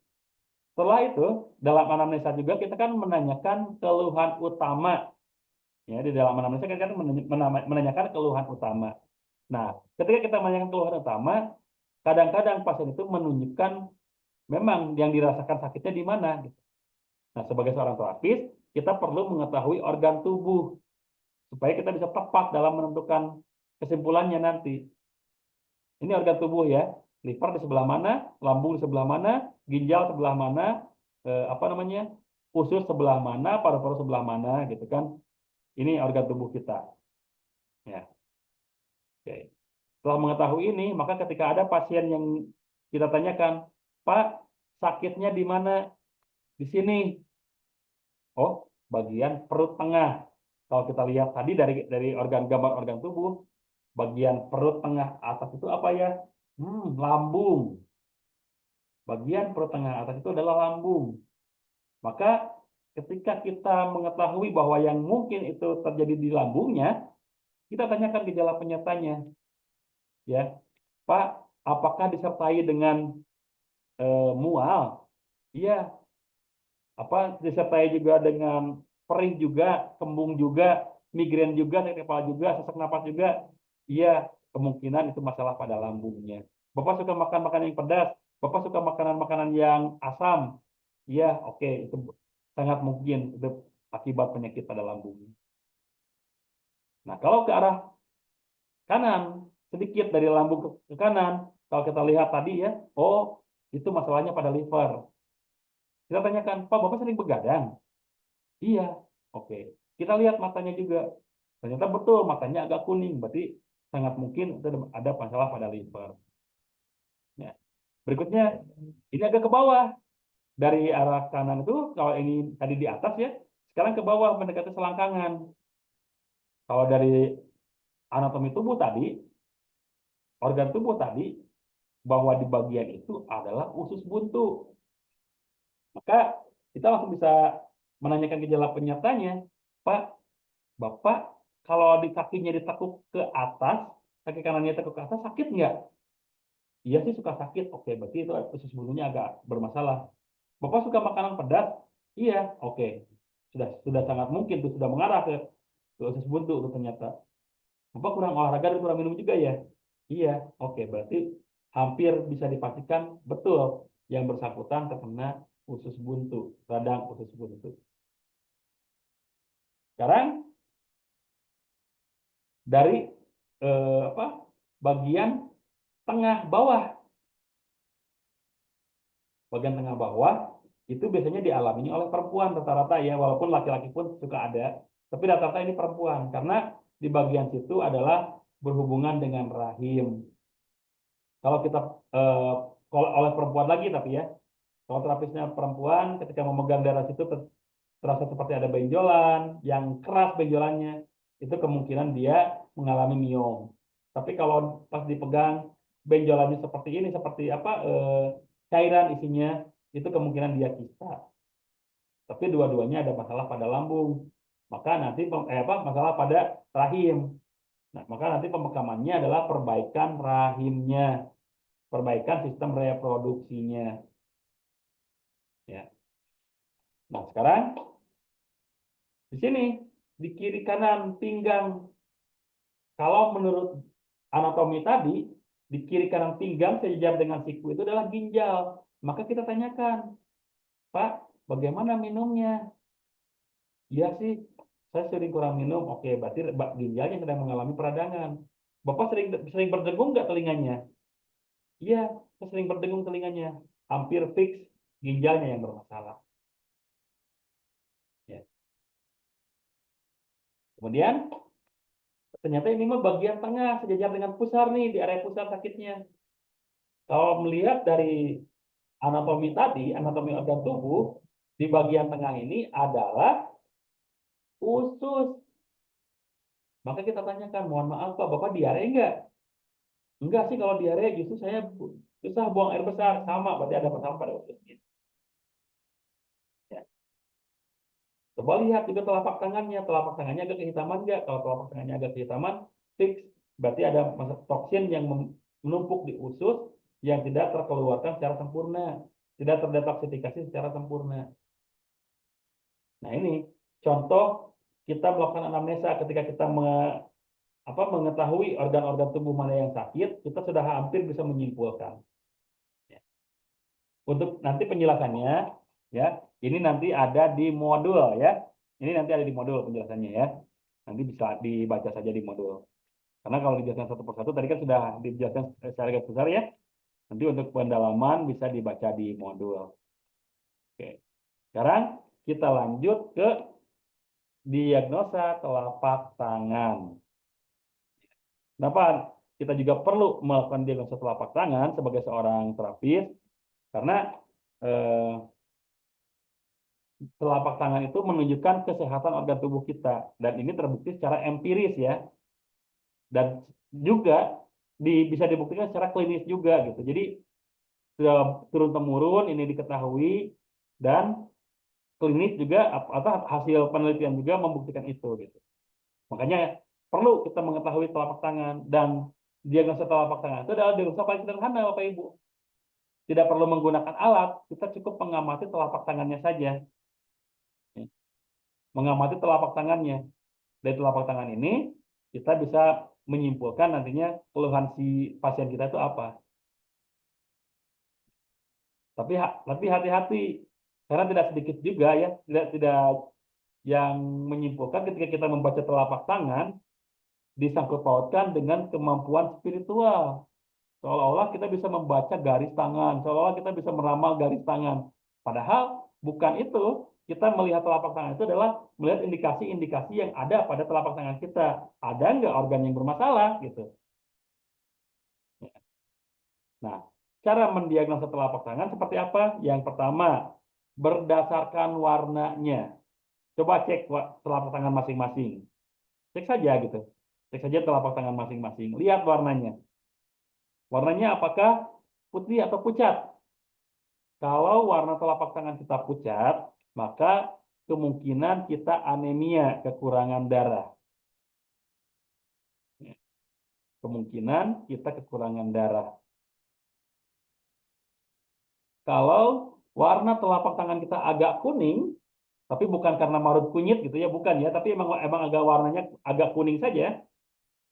setelah itu, dalam anamnesa juga kita kan menanyakan keluhan utama. Ya, di dalam anamnesa kita kan menanyakan keluhan utama. Nah, ketika kita menanyakan keluhan utama, kadang-kadang pasien itu menunjukkan memang yang dirasakan sakitnya di mana. Gitu. Nah, sebagai seorang terapis, kita perlu mengetahui organ tubuh supaya kita bisa tepat dalam menentukan kesimpulannya nanti. Ini organ tubuh ya, liver di sebelah mana, lambung di sebelah mana, ginjal sebelah mana, usus sebelah mana, paru-paru sebelah mana, gitu kan? Ini organ tubuh kita. Ya, oke. Setelah mengetahui ini, maka ketika ada pasien yang kita tanyakan, Pak, sakitnya di mana? Di sini. Oh, bagian perut tengah. Kalau kita lihat tadi dari gambar organ tubuh, bagian perut tengah atas itu apa ya? Lambung. Bagian perut tengah atas itu adalah lambung. Maka ketika kita mengetahui bahwa yang mungkin itu terjadi di lambungnya, kita tanyakan gejala penyertanya. Ya, Pak, apakah disertai dengan mual? Iya. Apa disertai juga dengan perih juga, kembung juga, migrain juga, sakit kepala juga, sesak napas juga? Iya, kemungkinan itu masalah pada lambungnya. Bapak suka makan makanan yang pedas? Bapak suka makanan-makanan yang asam? Iya, oke, itu sangat mungkin itu akibat penyakit pada lambungnya. Nah, kalau ke arah kanan, sedikit dari lambung ke kanan, kalau kita lihat tadi ya, oh itu masalahnya pada liver. Kita tanyakan, Pak, Bapak sering begadang? Iya, oke. Kita lihat matanya juga. Ternyata betul, matanya agak kuning, berarti sangat mungkin itu ada masalah pada liver. Ya. Berikutnya, ini agak ke bawah. Dari arah kanan itu, kalau ini tadi di atas ya, sekarang ke bawah mendekati selangkangan. Kalau dari anatomi tubuh tadi, organ tubuh tadi, bahwa di bagian itu adalah usus buntu. Maka kita langsung bisa menanyakan gejala penyertanya, Pak, Bapak kalau di kakinya ditekuk ke atas, kaki kanannya ditekuk ke atas, sakit nggak? Iya sih suka sakit. Oke, berarti itu usus buntunya agak bermasalah. Bapak suka makanan pedas? Iya, oke. Sudah sangat mungkin tuh sudah mengarah ke usus buntu tuh ternyata. Bapak kurang olahraga dan kurang minum juga ya? Iya, oke. Berarti hampir bisa dipastikan betul yang bersangkutan terkena usus buntu, radang usus buntu. Sekarang dari bagian tengah bawah, bagian tengah bawah itu biasanya dialami oleh perempuan rata-rata ya, walaupun laki-laki pun suka ada, tapi rata-rata ini perempuan karena di bagian situ adalah berhubungan dengan rahim. Kalau kita eh, kalau oleh perempuan lagi tapi ya, kalau terapisnya perempuan ketika memegang daerah situ terasa seperti ada benjolan yang keras benjolannya, itu kemungkinan dia mengalami miom. Tapi kalau pas dipegang benjolannya seperti ini, seperti apa cairan isinya, itu kemungkinan dia kista. Tapi dua-duanya ada masalah pada lambung. Maka nanti masalah pada rahim. Nah, maka nanti pemakamannya adalah perbaikan rahimnya, perbaikan sistem reproduksinya. Ya. Nah, sekarang di sini di kiri kanan pinggang. Kalau menurut anatomi tadi, di kiri kanan pinggang sejajar dengan siku itu adalah ginjal. Maka kita tanyakan, Pak, bagaimana minumnya? Iya sih, saya sering kurang minum. Oke, berarti ginjalnya sedang mengalami peradangan. Bapak sering sering berdengung nggak telinganya? Iya, saya sering berdengung telinganya. Hampir fix ginjalnya yang bermasalah. Ya. Kemudian ternyata ini mah bagian tengah sejajar dengan pusar nih di area pusar sakitnya. Kalau melihat dari anatomi tadi, anatomi organ tubuh di bagian tengah ini adalah usus. Maka kita tanyakan, mohon maaf Pak, Bapak diare enggak? Enggak sih kalau diare, justru saya susah buang air besar. Sama, berarti ada masalah pada ususnya. Ya. Coba lihat juga telapak tangannya agak kehitaman enggak? Kalau telapak tangannya agak kehitaman, fix. Berarti ada toksin yang menumpuk di usus yang tidak terkeluarkan secara sempurna, tidak terdetoksifikasi secara sempurna. Nah ini contoh kita melakukan anamnesa ketika kita mengetahui organ-organ tubuh mana yang sakit, kita sudah hampir bisa menyimpulkan. Ya. Untuk nanti penjelasannya, ya ini nanti ada di modul ya. Ini nanti ada di modul penjelasannya ya. Nanti bisa dibaca saja di modul. Karena kalau dijelaskan satu persatu tadi kan sudah dijelaskan secara garis besar ya. Nanti untuk pendalaman bisa dibaca di modul. Oke. Sekarang kita lanjut ke diagnosa telapak tangan. Kenapa kita juga perlu melakukan diagnosa telapak tangan sebagai seorang terapis? Karena eh, telapak tangan itu menunjukkan kesehatan organ tubuh kita. Dan ini terbukti secara empiris ya. Dan juga bisa dibuktikan secara klinis juga gitu. Jadi sudah turun-temurun ini diketahui dan klinis juga atau hasil penelitian juga membuktikan itu gitu. Makanya perlu kita mengetahui telapak tangan dan diagnosa telapak tangan itu adalah diagnosa paling sederhana Bapak Ibu. Tidak perlu menggunakan alat, kita cukup mengamati telapak tangannya saja. Mengamati telapak tangannya. Dari telapak tangan ini kita bisa menyimpulkan nantinya keluhan si pasien kita itu apa. Tapi hati-hati Karena tidak sedikit juga ya, tidak tidak yang menyimpulkan ketika kita membaca telapak tangan disangkut pautkan dengan kemampuan spiritual. Seolah-olah kita bisa membaca garis tangan, seolah-olah kita bisa meramal garis tangan. Padahal bukan itu. Kita melihat telapak tangan itu adalah melihat indikasi-indikasi yang ada pada telapak tangan kita. Ada nggak organ yang bermasalah gitu. Nah, cara mendiagnosa telapak tangan seperti apa? Yang pertama, berdasarkan warnanya. Coba cek telapak tangan masing-masing. Cek saja gitu. Cek saja telapak tangan masing-masing. Lihat warnanya. Warnanya apakah putih atau pucat? Kalau warna telapak tangan kita pucat, maka kemungkinan kita anemia, kekurangan darah. Kemungkinan kita kekurangan darah. Kalau warna telapak tangan kita agak kuning, tapi bukan karena marut kunyit gitu ya, bukan ya, tapi emang agak warnanya agak kuning saja,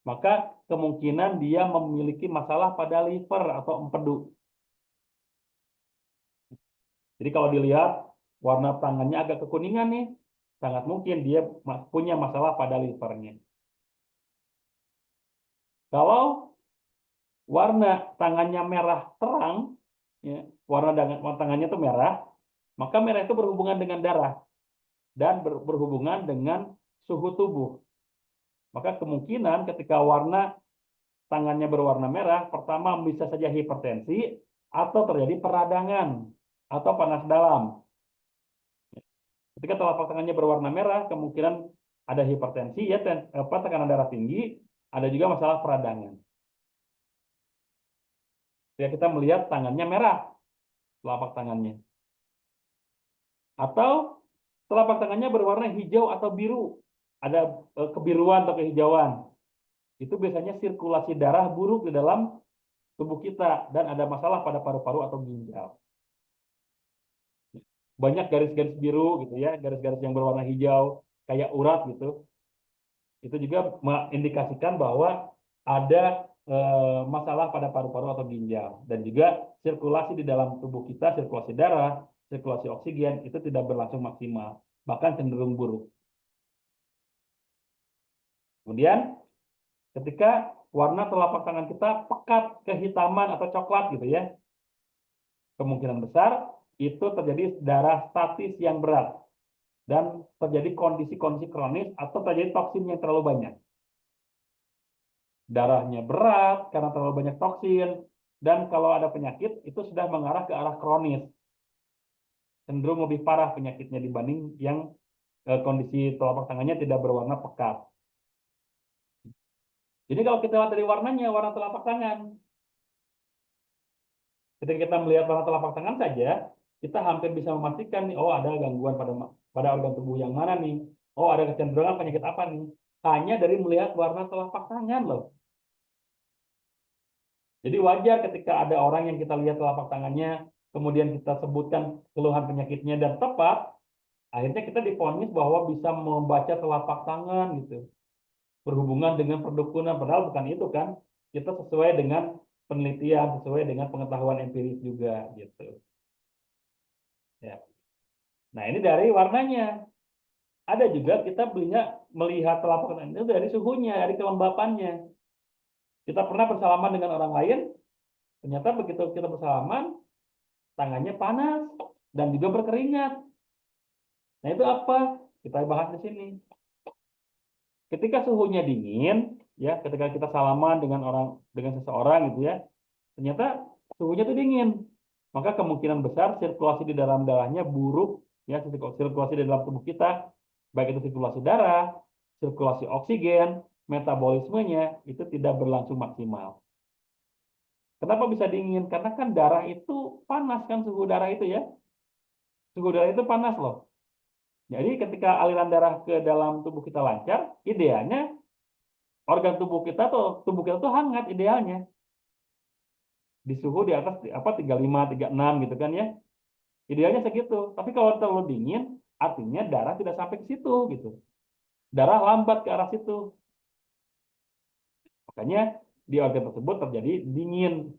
maka kemungkinan dia memiliki masalah pada liver atau empedu. Jadi kalau dilihat warna tangannya agak kekuningan nih, sangat mungkin dia punya masalah pada livernya. Kalau warna tangannya merah terang, ya, warna tangannya itu merah, maka merah itu berhubungan dengan darah dan berhubungan dengan suhu tubuh. Maka kemungkinan ketika warna tangannya berwarna merah, pertama bisa saja hipertensi atau terjadi peradangan atau panas dalam. Ketika telapak tangannya berwarna merah, kemungkinan ada hipertensi, ya, tekanan darah tinggi, ada juga masalah peradangan. Ya, kita melihat tangannya merah, telapak tangannya. Atau telapak tangannya berwarna hijau atau biru, ada kebiruan atau kehijauan. Itu biasanya sirkulasi darah buruk di dalam tubuh kita dan ada masalah pada paru-paru atau ginjal. Banyak garis-garis biru gitu ya, garis-garis yang berwarna hijau kayak urat gitu. Itu juga mengindikasikan bahwa ada masalah pada paru-paru atau ginjal dan juga sirkulasi di dalam tubuh kita, sirkulasi darah, sirkulasi oksigen itu tidak berlangsung maksimal, bahkan cenderung buruk. Kemudian ketika warna telapak tangan kita pekat kehitaman atau coklat gitu ya, kemungkinan besar itu terjadi darah statis yang berat dan terjadi kondisi-kondisi kronis atau terjadi toksin yang terlalu banyak. Darahnya berat karena terlalu banyak toksin, dan kalau ada penyakit itu sudah mengarah ke arah kronis, cenderung lebih parah penyakitnya dibanding yang kondisi telapak tangannya tidak berwarna pekat. Jadi kalau kita lihat dari warnanya, warna telapak tangan, ketika kita melihat warna telapak tangan saja, kita hampir bisa memastikan nih, oh ada gangguan pada organ tubuh yang mana nih, oh ada kecenderungan penyakit apa nih, hanya dari melihat warna telapak tangan loh. Jadi wajar ketika ada orang yang kita lihat telapak tangannya, kemudian kita sebutkan keluhan penyakitnya dan tepat, akhirnya kita divonis bahwa bisa membaca telapak tangan gitu, berhubungan dengan perdukunan, padahal bukan itu kan, kita sesuai dengan penelitian, sesuai dengan pengetahuan empiris juga gitu. Ya. Nah ini dari warnanya. Ada juga kita melihat telapak tangan itu dari suhunya, dari kelembapannya. Kita pernah bersalaman dengan orang lain, ternyata begitu kita bersalaman, tangannya panas dan juga berkeringat. Nah, itu apa? Kita bahas di sini. Ketika suhunya dingin, ya, ketika kita salaman dengan seseorang gitu ya, ternyata suhunya itu dingin. Maka kemungkinan besar sirkulasi di dalam darahnya buruk, ya, sirkulasi di dalam tubuh kita, baik itu sirkulasi darah, sirkulasi oksigen, metabolismenya itu tidak berlangsung maksimal. Kenapa bisa dingin? Karena kan darah itu panas kan, suhu darah itu ya. Suhu darah itu panas loh. Jadi ketika aliran darah ke dalam tubuh kita lancar, idealnya organ tubuh kita tuh hangat idealnya. Di suhu di atas 35, 36 gitu kan ya. Idealnya segitu. Tapi kalau terlalu dingin, artinya darah tidak sampai ke situ gitu. Darah lambat ke arah situ. Makanya di organ tersebut terjadi dingin.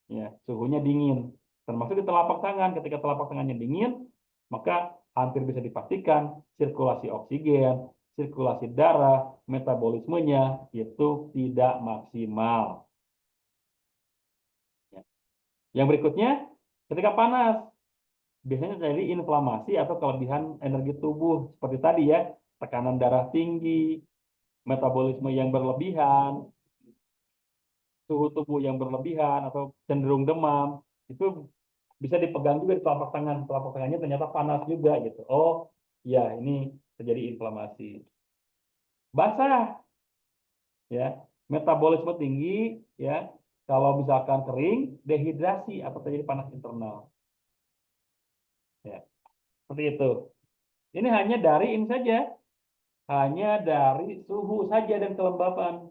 Ya, suhunya dingin. Termasuk di telapak tangan. Ketika telapak tangannya dingin, maka hampir bisa dipastikan sirkulasi oksigen, sirkulasi darah, metabolismenya itu tidak maksimal. Yang berikutnya, ketika panas, biasanya terjadi inflamasi atau kelebihan energi tubuh. Seperti tadi ya, tekanan darah tinggi, metabolisme yang berlebihan, suhu tubuh yang berlebihan atau cenderung demam, itu bisa dipegang juga di telapak tangan. Telapak tangannya ternyata panas juga gitu. Oh, ya ini terjadi inflamasi. Basah, ya, metabolisme tinggi, ya. Kalau misalkan kering, dehidrasi atau terjadi panas internal. Ya, seperti itu. Ini hanya dari ini saja, hanya dari suhu saja dan kelembapan.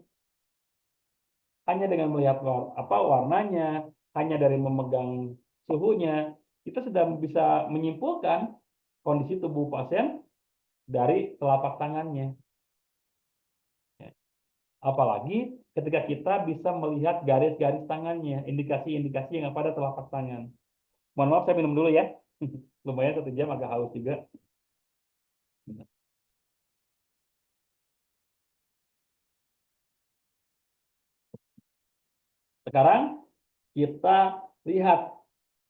Hanya dengan melihat warnanya, hanya dari memegang suhunya, kita sudah bisa menyimpulkan kondisi tubuh pasien dari telapak tangannya. Ya. Apalagi ketika kita bisa melihat garis-garis tangannya, indikasi-indikasi yang ada pada telapak tangan. Mohon maaf, saya minum dulu ya. Lumayan 1 jam, agak haus juga. Sekarang kita lihat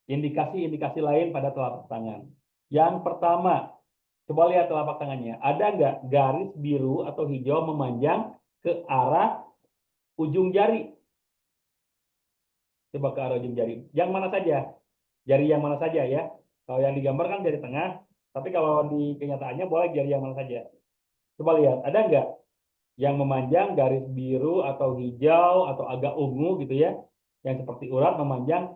indikasi-indikasi lain pada telapak tangan. Yang pertama, coba lihat telapak tangannya. Ada nggak garis biru atau hijau memanjang ke arah ujung jari? Coba ke arah ujung jari. Yang mana saja? Jari yang mana saja ya? Kalau yang digambar kan jari tengah, tapi kalau di kenyataannya boleh jari yang mana saja. Coba lihat, ada nggak yang memanjang garis biru atau hijau atau agak ungu gitu ya, yang seperti urat memanjang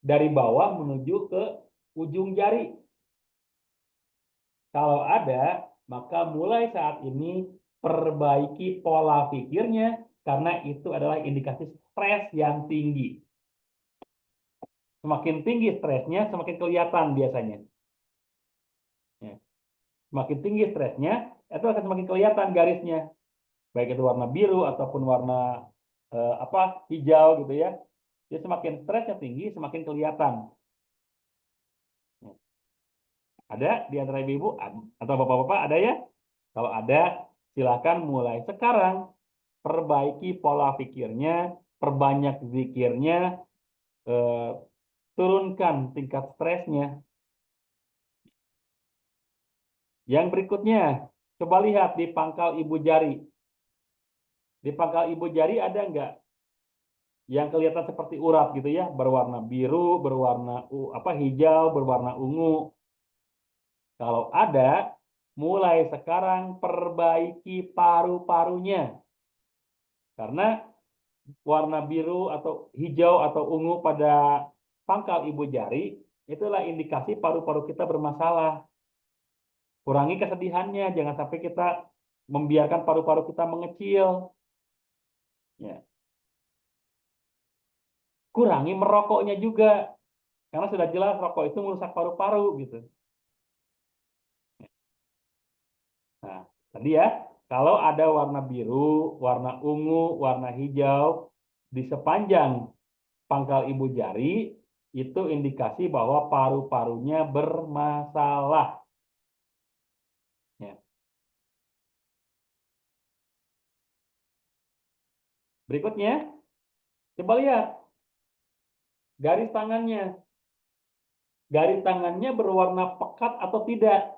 dari bawah menuju ke ujung jari. Kalau ada, maka mulai saat ini perbaiki pola pikirnya karena itu adalah indikasi stres yang tinggi. Semakin tinggi stresnya, semakin kelihatan biasanya. Ya. Semakin tinggi stresnya, itu akan semakin kelihatan garisnya. Baik itu warna biru ataupun warna hijau gitu ya. Jadi semakin stresnya tinggi, semakin kelihatan. Ya. Ada di antara ibu-ibu atau bapak-bapak ada ya? Kalau ada, silakan mulai sekarang perbaiki pola pikirnya, perbanyak zikirnya, eh, turunkan tingkat stresnya. Yang berikutnya, coba lihat di pangkal ibu jari. Di pangkal ibu jari ada nggak yang kelihatan seperti urat gitu ya, berwarna biru, berwarna hijau, berwarna ungu. Kalau ada, mulai sekarang perbaiki paru-parunya. Karena warna biru atau hijau atau ungu pada pangkal ibu jari, itulah indikasi paru-paru kita bermasalah. Kurangi kesedihannya, jangan sampai kita membiarkan paru-paru kita mengecil. Ya. Kurangi merokoknya juga, karena sudah jelas rokok itu merusak paru-paru gitu. Nah, tadi ya, kalau ada warna biru, warna ungu, warna hijau di sepanjang pangkal ibu jari, itu indikasi bahwa paru-parunya bermasalah. Ya. Berikutnya, coba lihat garis tangannya. Garis tangannya berwarna pekat atau tidak?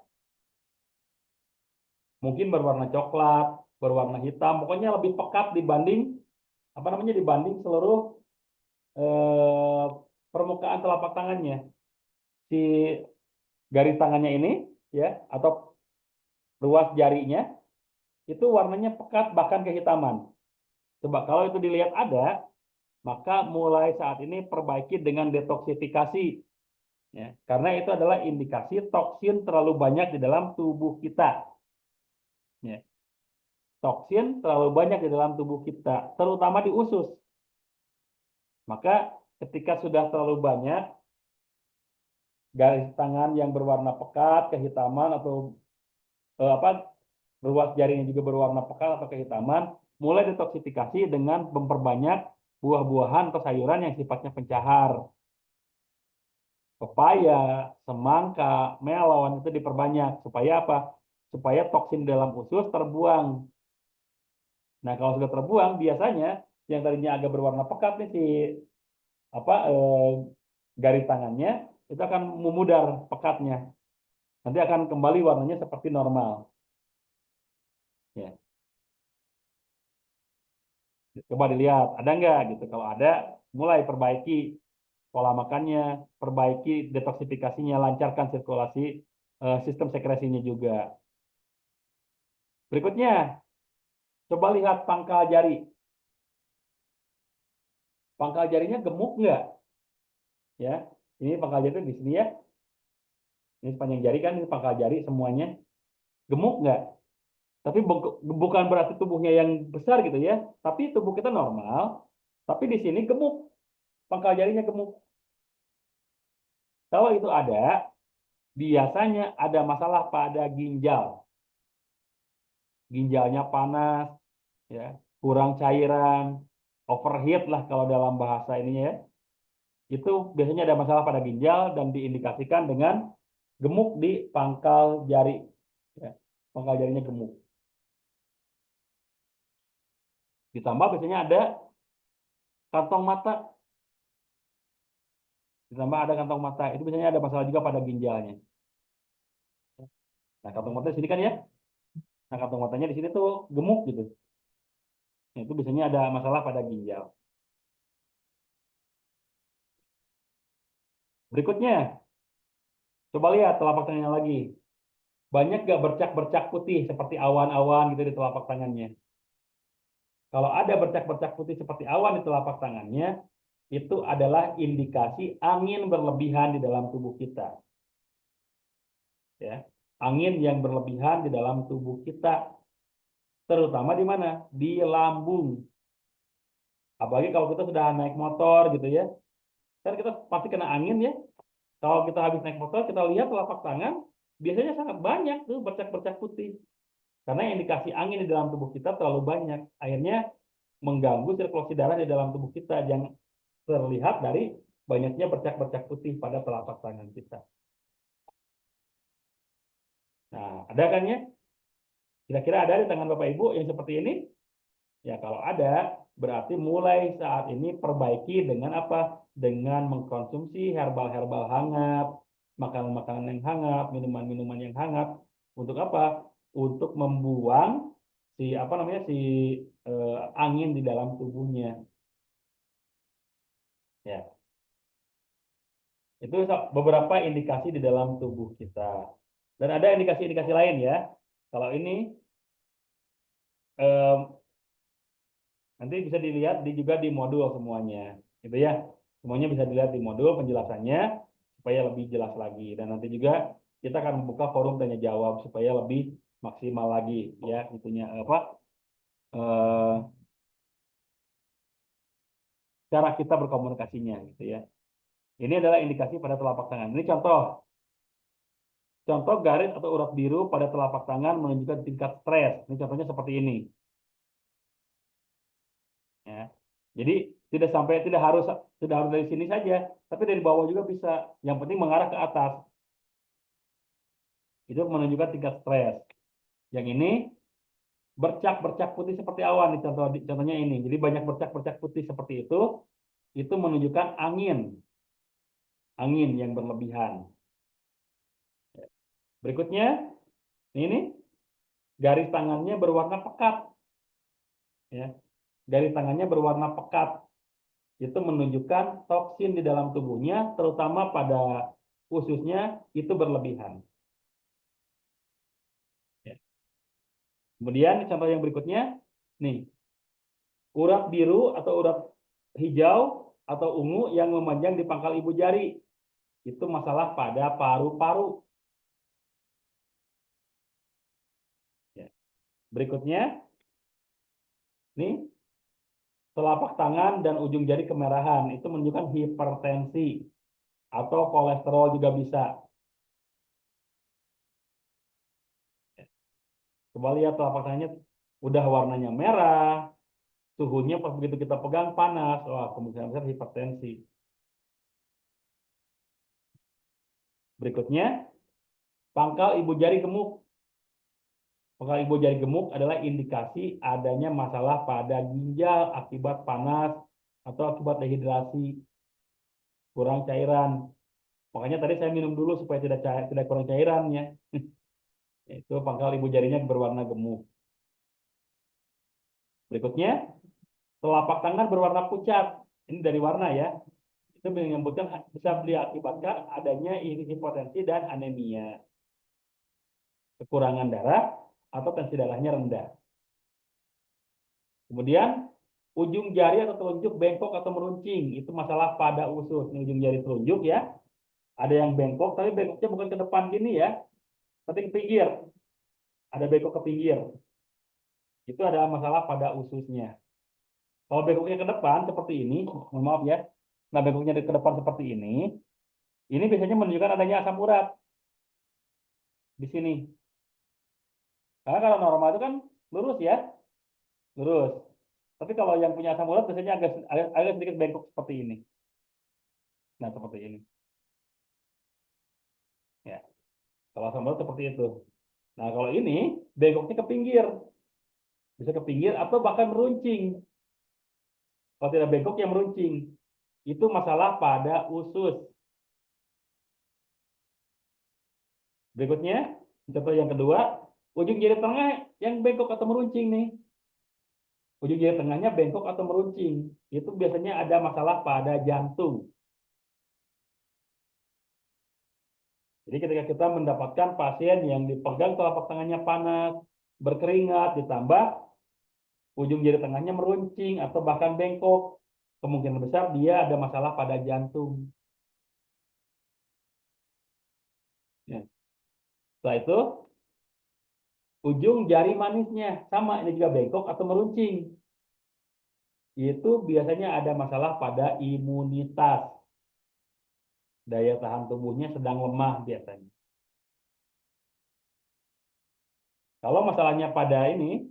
Mungkin berwarna coklat, berwarna hitam, pokoknya lebih pekat dibanding seluruh eh, permukaan telapak tangannya. Si garis tangannya ini ya atau ruas jarinya itu warnanya pekat bahkan kehitaman. Coba kalau itu dilihat ada, maka mulai saat ini perbaiki dengan detoksifikasi ya. Karena itu adalah indikasi toksin terlalu banyak di dalam tubuh kita. Ya. Toksin terlalu banyak di dalam tubuh kita, terutama di usus. Maka ketika sudah terlalu banyak garis tangan yang berwarna pekat, kehitaman atau ruas jarinya juga berwarna pekat atau kehitaman, mulai detoksifikasi dengan memperbanyak buah-buahan atau sayuran yang sifatnya pencahar. pepaya, semangka, melon itu diperbanyak supaya apa? Supaya toksin dalam usus terbuang. Nah, kalau sudah terbuang, biasanya yang tadinya agak berwarna pekat nih si apa garis tangannya itu akan memudar pekatnya. Nanti akan kembali warnanya seperti normal. Ya, coba dilihat ada nggak gitu. Kalau ada, mulai perbaiki pola makannya, perbaiki detoksifikasinya, lancarkan sirkulasi sistem sekresinya juga. Berikutnya, coba lihat pangkal jari. Pangkal jarinya gemuk nggak? Ya, ini pangkal jari di sini ya. Ini sepanjang jari kan, ini pangkal jari semuanya. Gemuk nggak? Tapi bukan berarti tubuhnya yang besar gitu ya. Tapi tubuh kita normal. Tapi di sini gemuk, pangkal jarinya gemuk. Kalau itu ada, biasanya ada masalah pada ginjal. Ginjalnya panas, ya, kurang cairan, overheat lah kalau dalam bahasa ini ya. Itu biasanya ada masalah pada ginjal dan diindikasikan dengan gemuk di pangkal jari. Ya, pangkal jarinya gemuk. Ditambah biasanya ada kantong mata. Ditambah ada kantong mata. Itu biasanya ada masalah juga pada ginjalnya. Nah, kantong mata di sini kan ya. Nah, kantong matanya di sini tuh gemuk gitu. Nah, itu biasanya ada masalah pada ginjal. Berikutnya, coba lihat telapak tangannya lagi. Banyak gak bercak-bercak putih seperti awan-awan gitu di telapak tangannya. Kalau ada bercak-bercak putih seperti awan di telapak tangannya, itu adalah indikasi angin berlebihan di dalam tubuh kita. Ya, angin yang berlebihan di dalam tubuh kita, terutama di mana? Di lambung. Apalagi kalau kita sudah naik motor gitu ya, kan kita pasti kena angin ya. Kalau kita habis naik motor, kita lihat telapak tangan, biasanya sangat banyak tuh bercak-bercak putih. Karena indikasi angin di dalam tubuh kita terlalu banyak. Akhirnya mengganggu sirkulasi darah di dalam tubuh kita yang terlihat dari banyaknya bercak-bercak putih pada telapak tangan kita. Nah, ada kan ya? Kira-kira ada di tangan Bapak Ibu yang seperti ini? Ya, kalau ada, berarti mulai saat ini perbaiki dengan apa? Dengan mengkonsumsi herbal-herbal hangat, makanan-makanan yang hangat, minuman-minuman yang hangat. Untuk apa? Untuk membuang si apa namanya si angin di dalam tubuhnya. Ya, itu beberapa indikasi di dalam tubuh kita. Dan ada indikasi-indikasi lain ya. Kalau ini eh, nanti bisa dilihat juga di modul semuanya, gitu ya. Semuanya bisa dilihat di modul penjelasannya supaya lebih jelas lagi. Dan nanti juga kita akan membuka forum tanya jawab supaya lebih maksimal lagi ya itunya apa eh, cara kita berkomunikasinya gitu ya. Ini adalah indikasi pada telapak tangan. Ini contoh garis atau urat biru pada telapak tangan menunjukkan tingkat stres. Ini contohnya seperti ini. Ya. Jadi tidak harus dari sini saja, tapi dari bawah juga bisa. Yang penting mengarah ke atas. Itu menunjukkan tingkat stres. Yang ini bercak-bercak putih seperti awan. Contohnya ini. Jadi banyak bercak-bercak putih seperti itu menunjukkan angin, angin yang berlebihan. Berikutnya, ini garis tangannya berwarna pekat. Ya, garis tangannya berwarna pekat. Itu menunjukkan toksin di dalam tubuhnya, terutama pada ususnya itu berlebihan. Ya. Kemudian contoh yang berikutnya, nih, urat biru atau urat hijau atau ungu yang memanjang di pangkal ibu jari. Itu masalah pada paru-paru. Ya. Berikutnya, nih, telapak tangan dan ujung jari kemerahan. Itu menunjukkan hipertensi atau kolesterol juga bisa. Ya. Coba lihat telapak tangannya udah warnanya merah, suhunya pas begitu kita pegang panas, wah kemungkinan besar hipertensi. Berikutnya, pangkal ibu jari gemuk. Pangkal ibu jari gemuk adalah indikasi adanya masalah pada ginjal akibat panas atau akibat dehidrasi, kurang cairan. Makanya tadi saya minum dulu supaya tidak kurang cairan ya. Itu pangkal ibu jarinya berwarna gemuk. Berikutnya, telapak tangan berwarna pucat. Ini dari warna ya. Itu menyebutkan bisa diakibatkan adanya hipotensi dan anemia, kekurangan darah atau tensi darahnya rendah. Kemudian ujung jari atau telunjuk bengkok atau meruncing, itu masalah pada usus. Ini ujung jari telunjuk ya, ada yang bengkok, tapi bengkoknya bukan ke depan gini ya, tapi ke pinggir. Ada bengkok ke pinggir. Itu adalah masalah pada ususnya. Kalau bengkoknya ke depan seperti ini, mohon maaf ya. Nah, bengkoknya ke depan seperti ini biasanya menunjukkan adanya asam urat di sini. Karena kalau normal itu kan lurus ya, lurus. Tapi kalau yang punya asam urat biasanya agak sedikit bengkok seperti ini. Nah, seperti ini. Ya, kalau asam urat seperti itu. Nah, kalau ini bengkoknya ke pinggir. Bisa ke pinggir atau bahkan meruncing. Kalau tidak bengkok yang meruncing. Itu masalah pada usus. Berikutnya, contoh yang kedua, ujung jari tengah yang bengkok atau meruncing nih. Ujung jari tengahnya bengkok atau meruncing. Itu biasanya ada masalah pada jantung. Jadi ketika kita mendapatkan pasien yang dipegang telapak tangannya panas, berkeringat, ditambah ujung jari tengahnya meruncing atau bahkan bengkok, kemungkinan besar dia ada masalah pada jantung. Ya. Setelah itu, ujung jari manisnya sama, ini juga bengkok atau meruncing. Itu biasanya ada masalah pada imunitas. Daya tahan tubuhnya sedang lemah biasanya. Kalau masalahnya pada ini,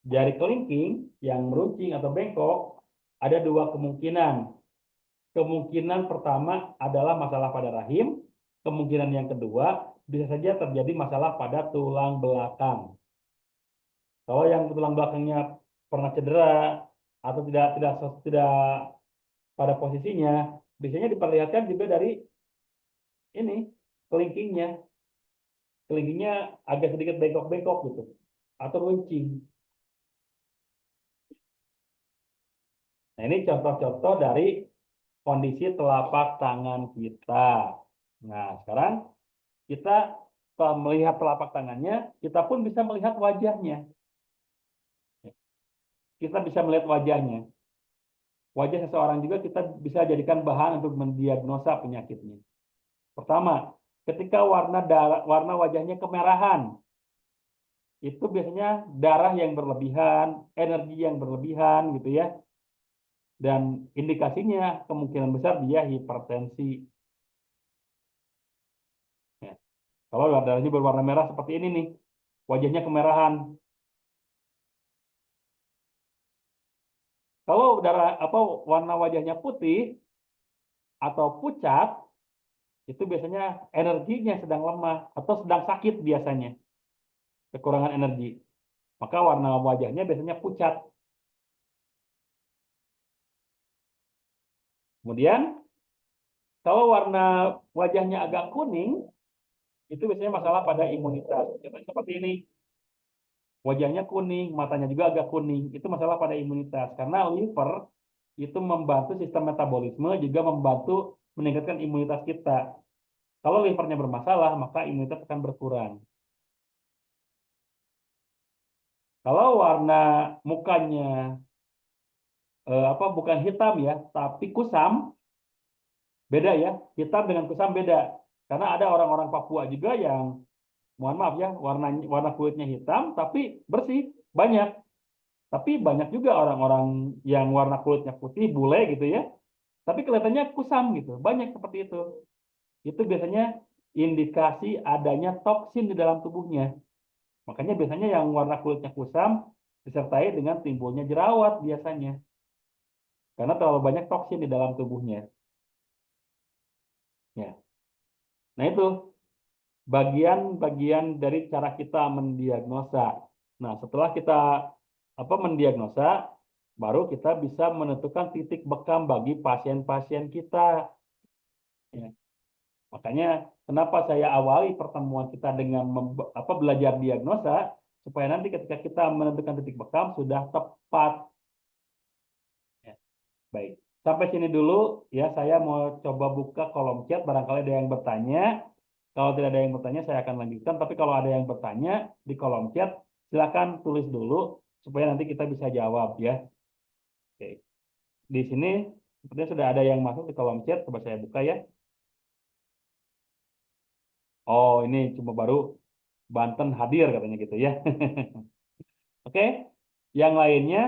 jari kelingking yang meruncing atau bengkok, ada dua kemungkinan. Kemungkinan pertama adalah masalah pada rahim. Kemungkinan yang kedua, bisa saja terjadi masalah pada tulang belakang. Kalau yang tulang belakangnya pernah cedera atau tidak pada posisinya, biasanya diperlihatkan juga dari ini kelingkingnya. Kelingkingnya agak sedikit bengkok-bengkok gitu atau runcing. Nah, ini contoh-contoh dari kondisi telapak tangan kita. Nah, sekarang kita melihat telapak tangannya, kita pun bisa melihat wajahnya. Kita bisa melihat wajahnya. Wajah seseorang juga kita bisa jadikan bahan untuk mendiagnosa penyakitnya. Pertama, ketika warna wajahnya kemerahan, itu biasanya darah yang berlebihan, energi yang berlebihan gitu ya. Dan indikasinya kemungkinan besar dia hipertensi. Ya. Kalau darahnya berwarna merah seperti ini nih, wajahnya kemerahan. Kalau warna wajahnya putih atau pucat, itu biasanya energinya sedang lemah atau sedang sakit biasanya, kekurangan energi. Maka warna wajahnya biasanya pucat. Kemudian kalau warna wajahnya agak kuning, itu biasanya masalah pada imunitas. Seperti ini, wajahnya kuning, matanya juga agak kuning. Itu masalah pada imunitas. Karena liver itu membantu sistem metabolisme, juga membantu meningkatkan imunitas kita. Kalau livernya bermasalah, maka imunitas akan berkurang. Kalau warna mukanya bukan hitam ya, tapi kusam, beda ya. Hitam dengan kusam beda. Karena ada orang-orang Papua juga yang, mohon maaf ya, warna kulitnya hitam, tapi bersih, banyak. Tapi banyak juga orang-orang yang warna kulitnya putih, bule gitu ya, tapi kelihatannya kusam gitu. Banyak seperti itu. Itu biasanya indikasi adanya toksin di dalam tubuhnya. Makanya biasanya yang warna kulitnya kusam disertai dengan timbulnya jerawat biasanya. Karena terlalu banyak toksin di dalam tubuhnya. Ya. Nah, itu bagian-bagian dari cara kita mendiagnosa. Nah, setelah kita mendiagnosa, baru kita bisa menentukan titik bekam bagi pasien-pasien kita. Ya. Makanya kenapa saya awali pertemuan kita dengan belajar diagnosa, supaya nanti ketika kita menentukan titik bekam sudah tepat. Ya. Baik, sampai sini dulu ya. Saya mau coba buka kolom chat, barangkali ada yang bertanya. Kalau tidak ada yang bertanya, saya akan lanjutkan. Tapi kalau ada yang bertanya di kolom chat, silakan tulis dulu supaya nanti kita bisa jawab ya. Oke. Di sini sepertinya sudah ada yang masuk di kolom chat. Coba saya buka ya. Oh, ini cuma baru Banten hadir katanya gitu ya. Oke. Yang lainnya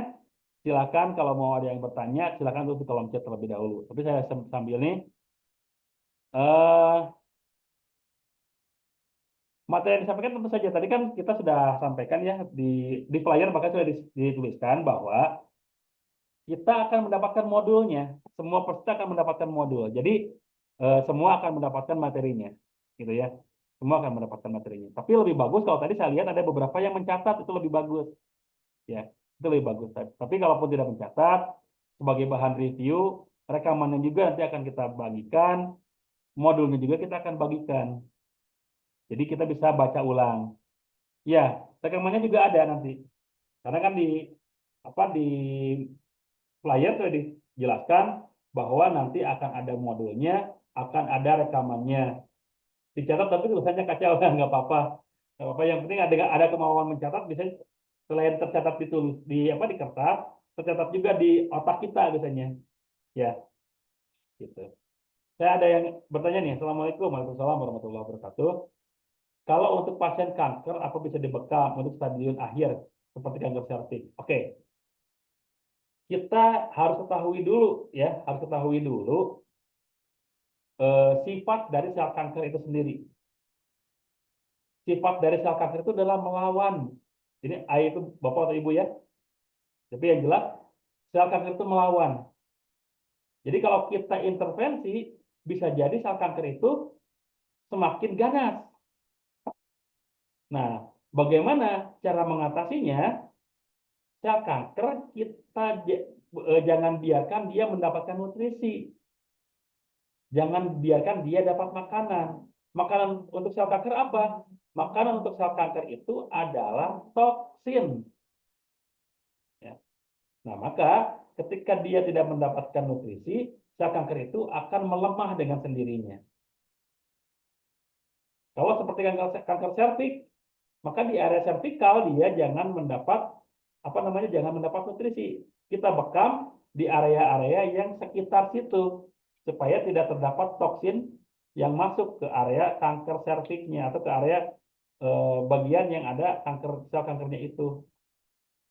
silakan kalau mau ada yang bertanya, silakan tulis di kolom chat terlebih dahulu. Tapi saya sambil nih eh materi yang disampaikan tentu saja tadi kan kita sudah sampaikan ya di flyer, bahkan sudah dituliskan bahwa kita akan mendapatkan modulnya. Semua peserta akan mendapatkan modul. Jadi semua akan mendapatkan materinya, gitu ya. Semua akan mendapatkan materinya. Tapi lebih bagus kalau tadi saya lihat ada beberapa yang mencatat, itu lebih bagus, ya. Itu lebih bagus. Tapi kalaupun tidak mencatat, sebagai bahan review, rekamannya juga nanti akan kita bagikan, modulnya juga kita akan bagikan. Jadi kita bisa baca ulang. Ya, rekamannya juga ada nanti. Karena kan di flyer sudah dijelaskan bahwa nanti akan ada modulnya, akan ada rekamannya. Dicatat tapi tulisannya kacau, nggak apa-apa. Nggak apa-apa, yang penting ada kemauan mencatat, bisa selain tercatat ditulis di kertas, tercatat juga di otak kita biasanya. Ya, gitu. Saya ada yang bertanya nih. Assalamualaikum warahmatullahi wabarakatuh. Kalau untuk pasien kanker, apa bisa dibekam untuk stadium akhir seperti kanker serviks? Oke, kita harus ketahui dulu ya, harus ketahui dulu sifat dari sel kanker itu sendiri. Sifat dari sel kanker itu adalah melawan. Ini A itu Bapak atau Ibu ya. Tapi yang jelas sel kanker itu melawan. Jadi kalau kita intervensi, bisa jadi sel kanker itu semakin ganas. Nah, bagaimana cara mengatasinya? Sel kanker kita jangan biarkan dia mendapatkan nutrisi. Jangan biarkan dia dapat makanan. Makanan untuk sel kanker apa? Makanan untuk sel kanker itu adalah toksin. Ya. Nah, maka ketika dia tidak mendapatkan nutrisi, sel kanker itu akan melemah dengan sendirinya. Kalau seperti kanker serviks, maka di area servikal dia jangan mendapat nutrisi. Kita bekam di area-area yang sekitar situ supaya tidak terdapat toksin yang masuk ke area kanker serviksnya atau ke area bagian yang ada sel kankernya itu.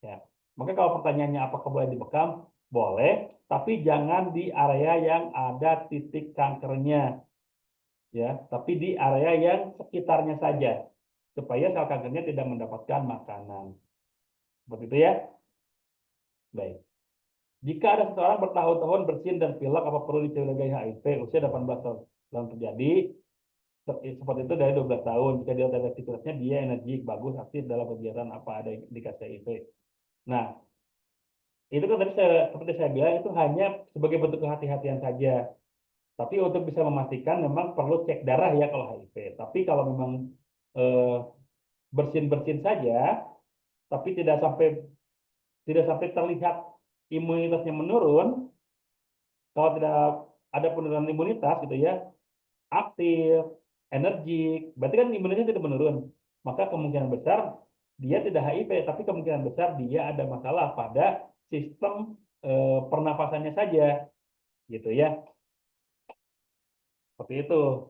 Ya. Maka kalau pertanyaannya apakah boleh dibekam? Boleh, tapi jangan di area yang ada titik kankernya, ya. Tapi di area yang sekitarnya saja, supaya sel kankernya tidak mendapatkan makanan. Seperti itu ya. Baik. Jika ada seseorang bertahun-tahun bersin dan pilek, apa perlu dicurigai HIV? Usia 18 tahun terjadi, seperti itu dari 12 tahun. Jika dia ada aktivitasnya, dia energik, bagus, aktif dalam kegiatan apa ada indikasi HIV. Nah, itu kan tadi seperti saya bilang, itu hanya sebagai bentuk kehati-hatian saja. Tapi untuk bisa memastikan memang perlu cek darah ya kalau HIV. Tapi kalau memang eh, bersin-bersin saja, tapi tidak sampai terlihat imunitasnya menurun, kalau tidak ada penurunan imunitas gitu ya, aktif, energik, berarti kan imunitasnya tidak menurun. Maka kemungkinan besar dia tidak HIV, tapi kemungkinan besar dia ada masalah pada sistem pernafasannya saja, gitu ya. Seperti itu,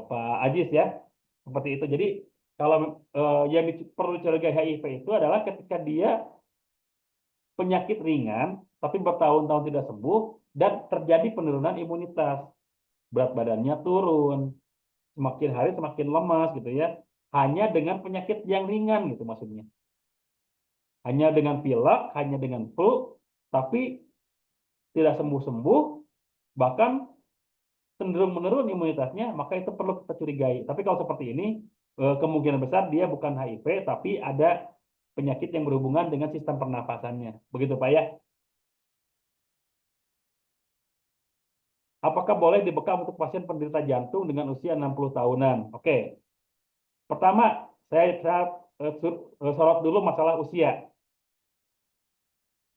Pak Ajis ya. Seperti itu. Jadi kalau yang perlu dicurigai HIV itu adalah ketika dia penyakit ringan, tapi bertahun-tahun tidak sembuh, dan terjadi penurunan imunitas. Berat badannya turun, semakin hari semakin lemas gitu ya. Hanya dengan penyakit yang ringan gitu maksudnya. Hanya dengan pilek, hanya dengan flu, tapi tidak sembuh-sembuh, bahkan cenderung menurun imunitasnya, maka itu perlu kita curigai. Tapi kalau seperti ini, kemungkinan besar dia bukan HIV, tapi ada penyakit yang berhubungan dengan sistem pernapasannya. Begitu Pak ya. Apakah boleh dibekam untuk pasien penderita jantung dengan usia 60 tahunan? Oke. Pertama, saya sorot dulu masalah usia.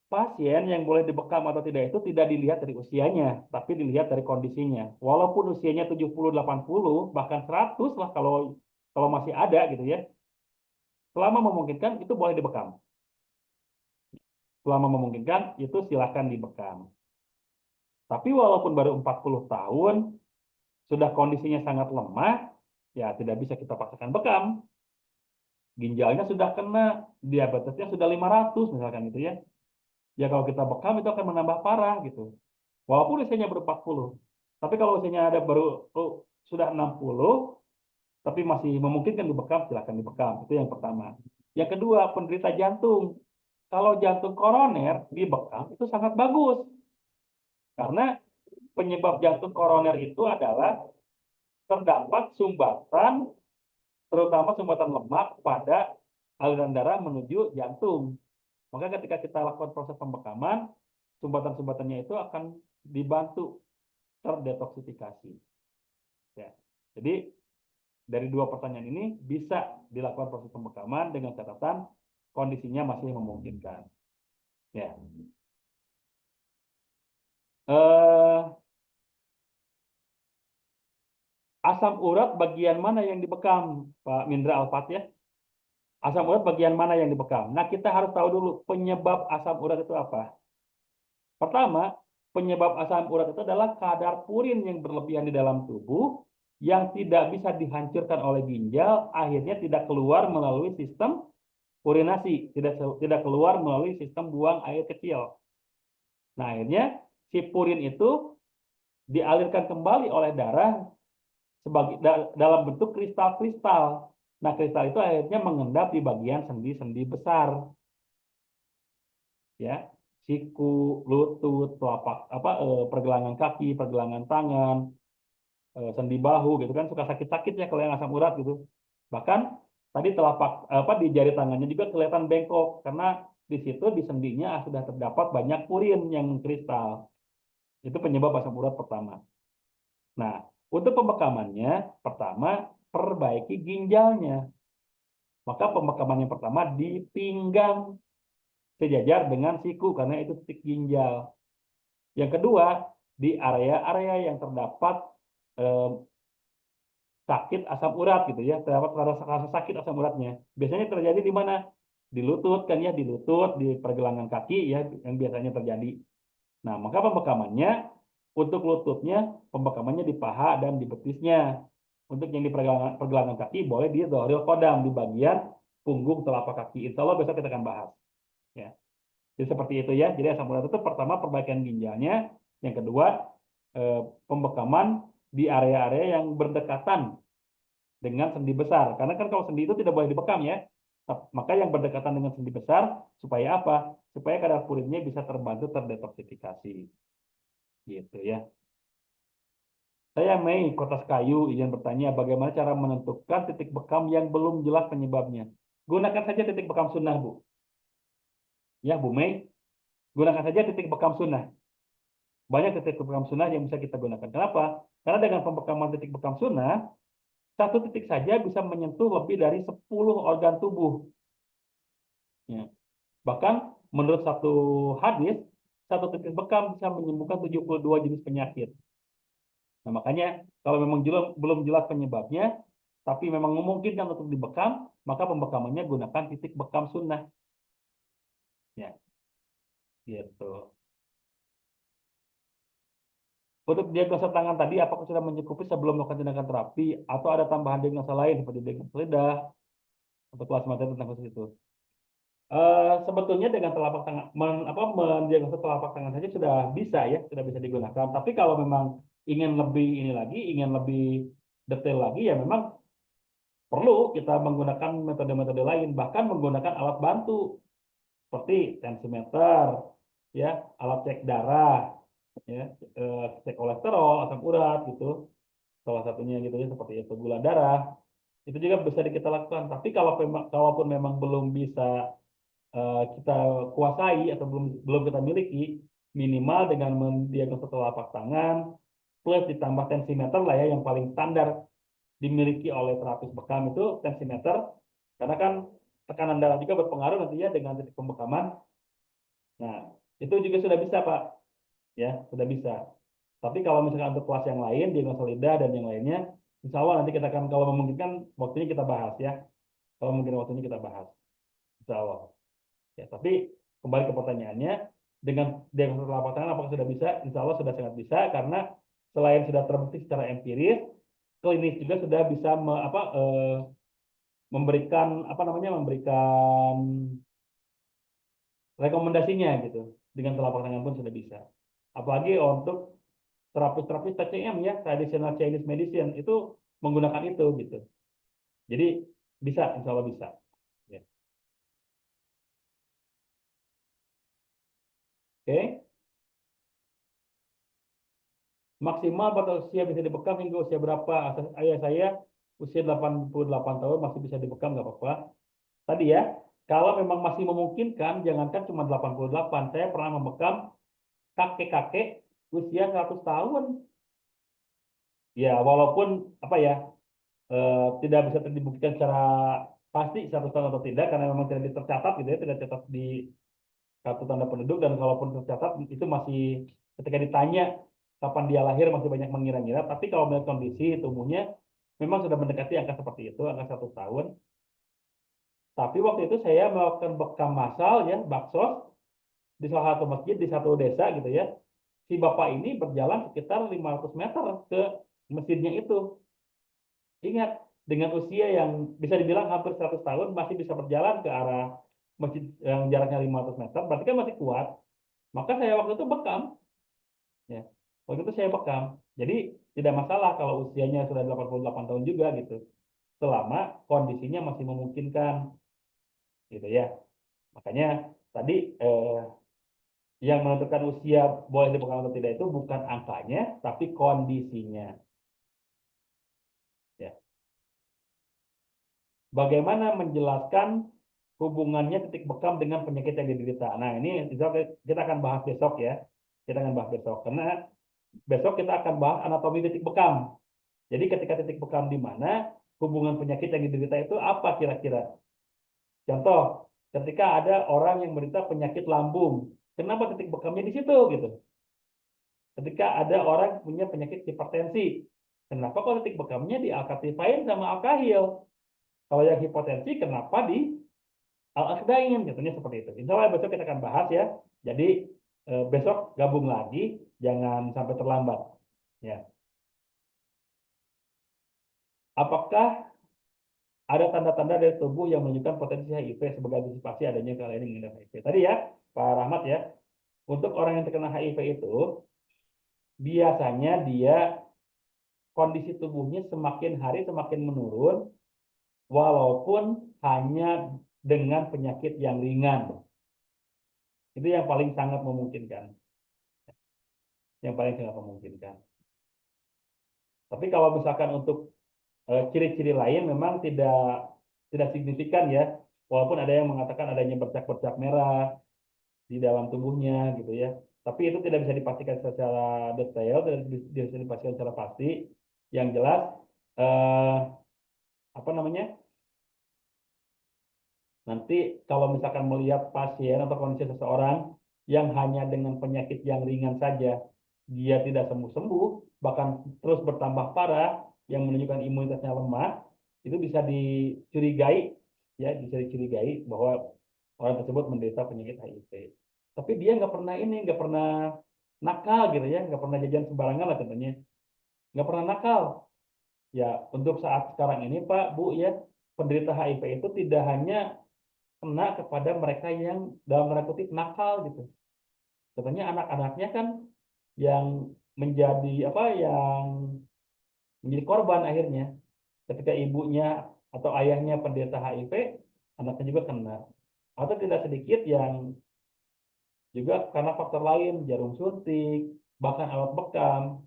Pasien yang boleh dibekam atau tidak itu tidak dilihat dari usianya, tapi dilihat dari kondisinya. Walaupun usianya 70, 80, bahkan 100 lah kalau masih ada gitu ya. Selama memungkinkan itu boleh dibekam. Selama memungkinkan itu silakan dibekam. Tapi walaupun baru 40 tahun, sudah kondisinya sangat lemah, ya tidak bisa kita paksakan bekam. Ginjalnya sudah kena, diabetesnya sudah 500 misalkan gitu ya. Ya kalau kita bekam itu akan menambah parah gitu. Walaupun usianya baru 40. Tapi kalau usianya ada baru sudah 60, tapi masih memungkinkan dibekam, silakan dibekam. Itu yang pertama. Yang kedua, penderita jantung. Kalau jantung koroner dibekam itu sangat bagus. Karena penyebab jantung koroner itu adalah terdapat sumbatan, terutama sumbatan lemak pada aliran darah menuju jantung. Maka ketika kita lakukan proses pembekaman, sumbatan-sumbatannya itu akan dibantu terdetoksifikasi. Ya. Jadi dari dua pertanyaan ini bisa dilakukan proses pembekaman dengan catatan kondisinya masih memungkinkan. Ya. Asam urat bagian mana yang dibekam, Pak Mindra Alfat ya? Asam urat bagian mana yang dibekam? Nah, kita harus tahu dulu penyebab asam urat itu apa. Pertama, penyebab asam urat itu adalah kadar purin yang berlebihan di dalam tubuh yang tidak bisa dihancurkan oleh ginjal, akhirnya tidak keluar melalui sistem urinasi, tidak keluar melalui sistem buang air kecil. Nah, akhirnya si purin itu dialirkan kembali oleh darah sebagai dalam bentuk kristal-kristal. Nah, kristal itu akhirnya mengendap di bagian sendi-sendi besar. Ya, siku, lutut, telapak pergelangan kaki, pergelangan tangan, sendi bahu gitu kan suka sakit-sakit ya kalau yang asam urat gitu. Bahkan tadi telapak di jari tangannya juga kelihatan bengkok karena di situ di sendinya sudah terdapat banyak purin yang kristal. Itu penyebab asam urat pertama. Nah, untuk pembekamannya pertama perbaiki ginjalnya. Maka pembekaman yang pertama di pinggang sejajar dengan siku karena itu titik ginjal. Yang kedua, di area-area yang terdapat eh, sakit asam urat gitu ya, terdapat rasa sakit asam uratnya. Biasanya terjadi di mana? Di lutut kan ya, di lutut, di pergelangan kaki ya yang biasanya terjadi. Nah, maka pembekamannya untuk lututnya, pembekamannya di paha dan di betisnya. Untuk yang di pergelangan kaki boleh di dhahril qadam di bagian punggung telapak kaki. Insya Allah besok kita akan bahas. Ya. Jadi seperti itu ya. Jadi asam urat itu pertama perbaikan ginjalnya, yang kedua pembekaman di area-area yang berdekatan dengan sendi besar. Karena kan kalau sendi itu tidak boleh dibekam ya. Maka yang berdekatan dengan sendi besar supaya apa? Supaya kadar purinnya bisa terbantu terdetoksifikasi. Gitu ya. Saya Mei, Kotas Kayu, izin bertanya bagaimana cara menentukan titik bekam yang belum jelas penyebabnya. Gunakan saja titik bekam sunnah, Bu. Ya, Bu Mei. Gunakan saja titik bekam sunnah. Banyak titik bekam sunnah yang bisa kita gunakan. Kenapa? Karena dengan pembekaman titik bekam sunnah, satu titik saja bisa menyentuh lebih dari 10 organ tubuh. Ya. Bahkan menurut satu hadis, satu titik bekam bisa menyembuhkan 72 jenis penyakit. Nah, makanya kalau memang belum jelas penyebabnya, tapi memang memungkinkan untuk dibekam, maka pembekamannya gunakan titik bekam sunnah. Ya, gitu. Untuk diagnosa tangan tadi, apakah sudah mencukupi sebelum melakukan tindakan terapi, atau ada tambahan diagnosa lain seperti diagnosa lidah, atau kelas materi tentang khusus itu? Sebetulnya dengan telapak tangan, mendiagnosa telapak tangan saja sudah bisa ya, sudah bisa digunakan. Tapi kalau memang ingin lebih ini lagi, ingin lebih detail lagi, ya memang perlu kita menggunakan metode-metode lain, bahkan menggunakan alat bantu seperti tensimeter, ya, alat cek darah, ya, cek kolesterol, asam urat gitu, salah satunya gitu ya, seperti itu gula darah, itu juga bisa kita lakukan. Tapi kalau memang, kalaupun memang belum bisa kita kuasai atau belum belum kita miliki, minimal dengan mendiagnosa telapak tangan plus ditambah tensimeter lah ya, yang paling standar dimiliki oleh terapis bekam itu tensimeter, karena kan tekanan darah juga berpengaruh nantinya dengan titik pembekaman. Nah, itu juga sudah bisa Pak, ya sudah bisa. Tapi kalau misalkan untuk kelas yang lain, diagnosa lidah dan yang lainnya, insya Allah nanti kita akan, kalau memungkinkan waktunya kita bahas ya. Kalau mungkin waktunya kita bahas, insya Allah. Ya, tapi kembali ke pertanyaannya, dengan diagnosa telapak tangan apakah sudah bisa? Insya Allah sudah sangat bisa, karena selain sudah terbukti secara empiris, klinis juga sudah bisa memberikan apa namanya, memberikan rekomendasinya gitu. Dengan telapak tangan pun sudah bisa. Apalagi untuk terapis-terapis TCM ya, traditional Chinese medicine itu menggunakan itu gitu. Jadi bisa, insya Allah bisa. Ya. Oke, maksimal pada usia bisa dibekam hingga usia berapa? Ayah saya usia 88 tahun masih bisa dibekam, nggak apa-apa. Tadi ya, kalau memang masih memungkinkan, jangankan cuma 88, saya pernah membekam kakek-kakek usia 100 tahun. Ya, walaupun apa ya, tidak bisa dibuktikan secara pasti 100 tahun atau tidak, karena memang tidak tercatat gitu ya, tidak tercatat di kartu tanda penduduk, dan kalaupun tercatat itu masih, ketika ditanya kapan dia lahir masih banyak mengira-ngira. Tapi kalau melihat kondisi tubuhnya memang sudah mendekati angka seperti itu, angka 1 tahun. Tapi waktu itu saya melakukan bekam massal ya, baksos, di salah satu masjid di satu desa gitu ya. Si bapak ini berjalan sekitar 500 meter ke masjidnya itu. Ingat, dengan usia yang bisa dibilang hampir 100 tahun masih bisa berjalan ke arah masjid yang jaraknya 500 meter, berarti kan masih kuat. Maka saya waktu itu bekam, ya. Waktu itu saya bekam. Jadi tidak masalah kalau usianya sudah 88 tahun juga gitu. Selama kondisinya masih memungkinkan gitu ya. Makanya tadi yang menentukan usia boleh dibekam atau tidak itu bukan angkanya, tapi kondisinya. Ya. Bagaimana menjelaskan hubungannya titik bekam dengan penyakit yang diderita? Nah, ini kita akan bahas besok ya. Kita akan bahas besok karena besok kita akan bahas anatomi titik bekam. Jadi ketika titik bekam di mana, hubungan penyakit yang diderita itu apa kira-kira? Contoh, ketika ada orang yang menderita penyakit lambung, kenapa titik bekamnya di situ gitu? Ketika ada orang punya penyakit hipertensi, kenapa kok titik bekamnya di alkatifain sama alkahil? Kalau yang hipertensi, kenapa di al-akdain? Contohnya seperti itu. Insya Allah besok kita akan bahas ya. Jadi besok gabung lagi, jangan sampai terlambat. Ya. Apakah ada tanda-tanda dari tubuh yang menunjukkan potensi HIV sebagai antisipasi adanya kelainan mengidap HIV? Tadi ya, Pak Rahmat ya, untuk orang yang terkena HIV itu, biasanya dia kondisi tubuhnya semakin hari semakin menurun, walaupun hanya dengan penyakit yang ringan. Itu yang paling sangat memungkinkan. Yang paling sangat memungkinkan. Tapi kalau misalkan untuk ciri-ciri lain memang tidak signifikan ya. Walaupun ada yang mengatakan adanya bercak-bercak merah di dalam tubuhnya gitu ya. Tapi itu tidak bisa dipastikan secara detail, tidak bisa dipastikan secara pasti. Yang jelas eh, apa namanya? Nanti kalau misalkan melihat pasien atau kondisi seseorang yang hanya dengan penyakit yang ringan saja, dia tidak sembuh-sembuh, bahkan terus bertambah parah, yang menunjukkan imunitasnya lemah, itu bisa dicurigai, ya bisa dicurigai bahwa orang tersebut menderita penyakit HIV. Tapi dia nggak pernah nakal gitu ya, nggak pernah jajan sembarangan lah contohnya, nggak pernah nakal. Ya untuk saat sekarang ini Pak, Bu ya, penderita HIV itu tidak hanya kena kepada mereka yang dalam tanda kutip nakal gitu. Contohnya anak-anaknya kan yang menjadi apa, yang menjadi korban akhirnya ketika ibunya atau ayahnya penderita HIV, anaknya juga kena. Atau tidak sedikit yang juga karena faktor lain, jarum suntik, bahkan alat bekam,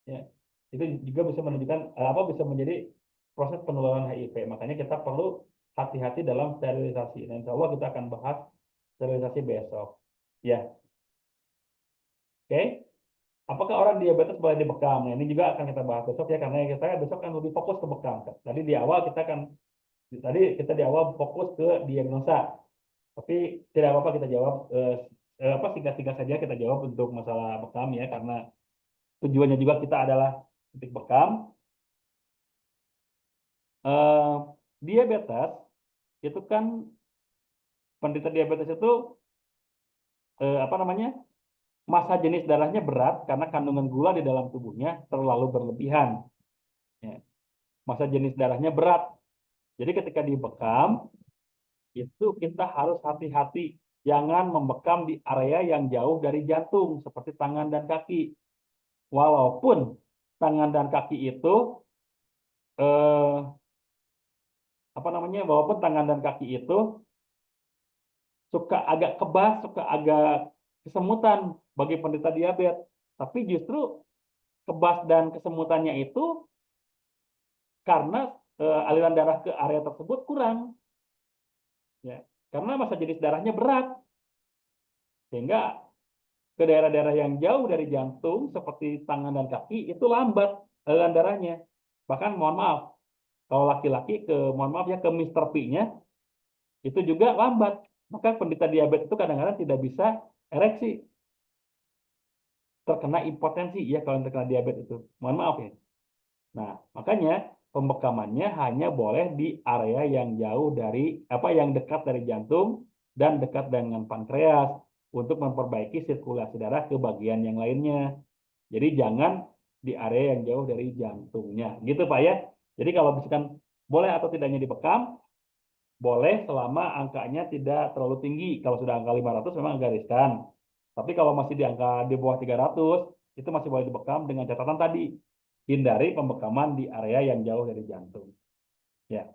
ya, itu juga bisa menunjukkan bisa menjadi proses penularan HIV. Makanya kita perlu hati-hati dalam sterilisasi. Dan insya Allah kita akan bahas sterilisasi besok. Ya, oke. Apakah orang diabetes boleh dibekam? Nah, ini juga akan kita bahas besok ya, karena kita besok kan lebih fokus ke bekam. Tadi di awal di awal fokus ke diagnosa, tapi tidak apa-apa kita jawab singkat-singkat saja kita jawab untuk masalah bekam ya, karena tujuannya juga kita adalah titik bekam. Eh, Diabetes itu kan penderita diabetes itu apa namanya, massa jenis darahnya berat karena kandungan gula di dalam tubuhnya terlalu berlebihan. Ya. Massa jenis darahnya berat. Jadi ketika dibekam itu kita harus hati-hati, jangan membekam di area yang jauh dari jantung seperti tangan dan kaki. Walaupun tangan dan kaki itu eh, walaupun tangan dan kaki itu suka agak kebas, suka agak kesemutan bagi penderita diabetes. Tapi justru kebas dan kesemutannya itu karena aliran darah ke area tersebut kurang, ya. Karena massa jenis darahnya berat, sehingga ke daerah-daerah yang jauh dari jantung seperti tangan dan kaki itu lambat aliran darahnya. Bahkan mohon maaf, kalau laki-laki mohon maaf ya, ke Mr. P-nya itu juga lambat. Maka penderita diabetes itu kadang-kadang tidak bisa ereksi, terkena impotensi ya kalau terkena diabetes itu. Mohon maaf ya. Nah, makanya pembekamannya hanya boleh di area yang jauh yang dekat dari jantung dan dekat dengan pankreas untuk memperbaiki sirkulasi darah ke bagian yang lainnya. Jadi jangan di area yang jauh dari jantungnya. Gitu Pak ya. Jadi kalau misalkan boleh atau tidaknya dibekam, boleh selama angkanya tidak terlalu tinggi. Kalau sudah angka 500 memang agak riskan. Tapi kalau masih di angka di bawah 300, itu masih boleh dibekam dengan catatan tadi. Hindari pembekaman di area yang jauh dari jantung. Ya.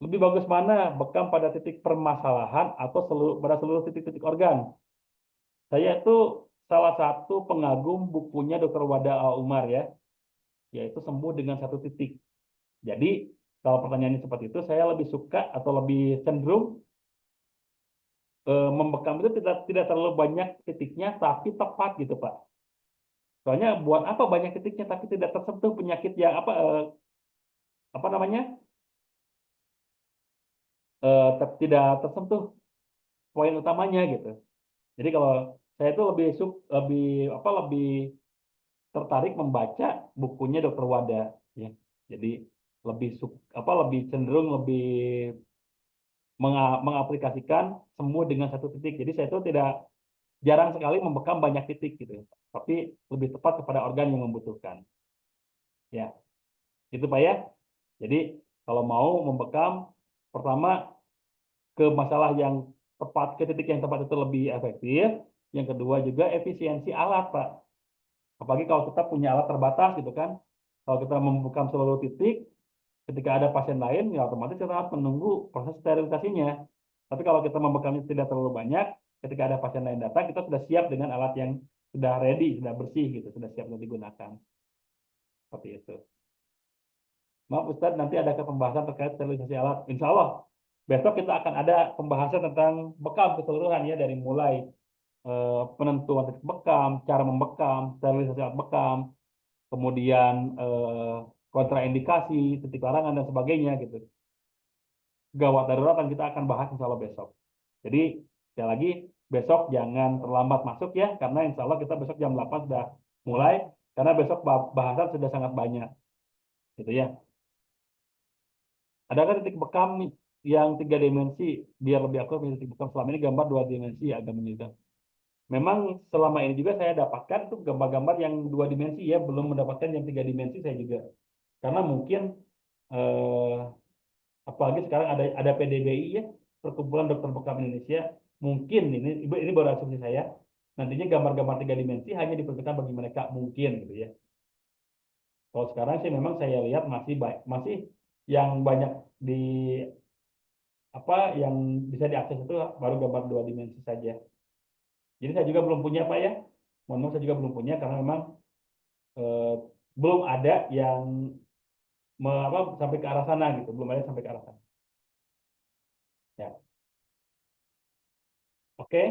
Lebih bagus mana bekam pada titik permasalahan atau pada seluruh titik-titik organ? Saya itu salah satu pengagum bukunya Dr. Wada Al Umar ya, yaitu sembuh dengan satu titik. Jadi kalau pertanyaannya seperti itu, saya lebih suka atau lebih cenderung membekam itu tidak terlalu banyak titiknya, tapi tepat gitu Pak. Soalnya buat apa banyak titiknya tapi tidak tersentuh penyakit yang apa namanya tidak tersentuh poin utamanya gitu. Jadi kalau saya itu lebih lebih tertarik membaca bukunya Dr. Wada ya. Jadi lebih cenderung lebih mengaplikasikan semua dengan satu titik. Jadi saya itu jarang sekali membekam banyak titik gitu. Tapi lebih tepat kepada organ yang membutuhkan. Ya, itu Pak ya. Jadi kalau mau membekam, pertama ke masalah yang tepat, ke titik yang tepat itu lebih efektif. Yang kedua juga efisiensi alat Pak. Apalagi kalau kita punya alat terbatas gitu kan. Kalau kita membekam seluruh titik, ketika ada pasien lain, ya otomatis kita harus menunggu proses sterilisasinya. Tapi kalau kita membekamnya tidak terlalu banyak, ketika ada pasien lain datang, kita sudah siap dengan alat yang sudah ready, sudah bersih gitu, sudah siap untuk digunakan. Seperti itu. Maaf Ustadz, nanti ada pembahasan terkait sterilisasi alat. Insya Allah, besok kita akan ada pembahasan tentang bekam keseluruhan ya, dari mulai penentuan titik bekam, cara membekam, sterilisasi alat bekam, kemudian kontraindikasi, titik larangan dan sebagainya gitu. Gawat darurat yang kita akan bahas insya Allah besok. Jadi sekali lagi besok jangan terlambat masuk ya, karena insya Allah kita besok jam 8 sudah mulai, karena besok bahasan sudah sangat banyak, gitu ya. Adakah titik bekam yang 3 dimensi biar lebih akurat titik bekam? Selama ini gambar 2 dimensi agak menyulitkan. Memang selama ini juga saya dapatkan tuh gambar-gambar yang 2 dimensi ya, belum mendapatkan yang 3 dimensi saya juga. Karena mungkin eh, apalagi sekarang ada PDBI ya, Perkumpulan Dokter Bekam Indonesia, mungkin ini baru asumsi saya, nantinya gambar-gambar 3 dimensi hanya diperuntukkan bagi mereka mungkin gitu ya. Kalau sekarang sih memang saya lihat masih baik, masih yang banyak di yang bisa diakses itu baru gambar 2 dimensi saja. Jadi saya juga belum punya Pak ya. Mohon maaf saya juga belum punya karena memang eh, belum ada yang sampai ke arah sana gitu, belum ada sampai ke arah sana. Ya, oke.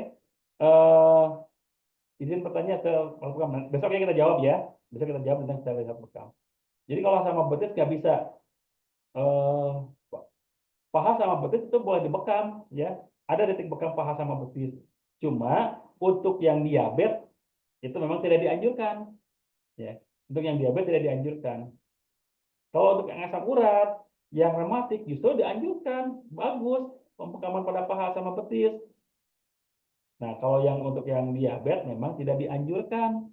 Izin bertanya ke Pak Bekam. Besoknya kita jawab ya. Besok kita jawab tentang cara lihat bekam. Jadi kalau sama betis nggak bisa. Eh, Paha sama betis itu boleh dibekam, ya. Ada detik bekam paha sama betis. Cuma untuk yang diabetes itu memang tidak dianjurkan, ya. Untuk yang diabetes tidak dianjurkan. Kalau untuk yang asam urat, yang rematik justru dianjurkan, bagus pembekaman pada paha sama betis. Nah, kalau yang untuk yang diabetes memang tidak dianjurkan,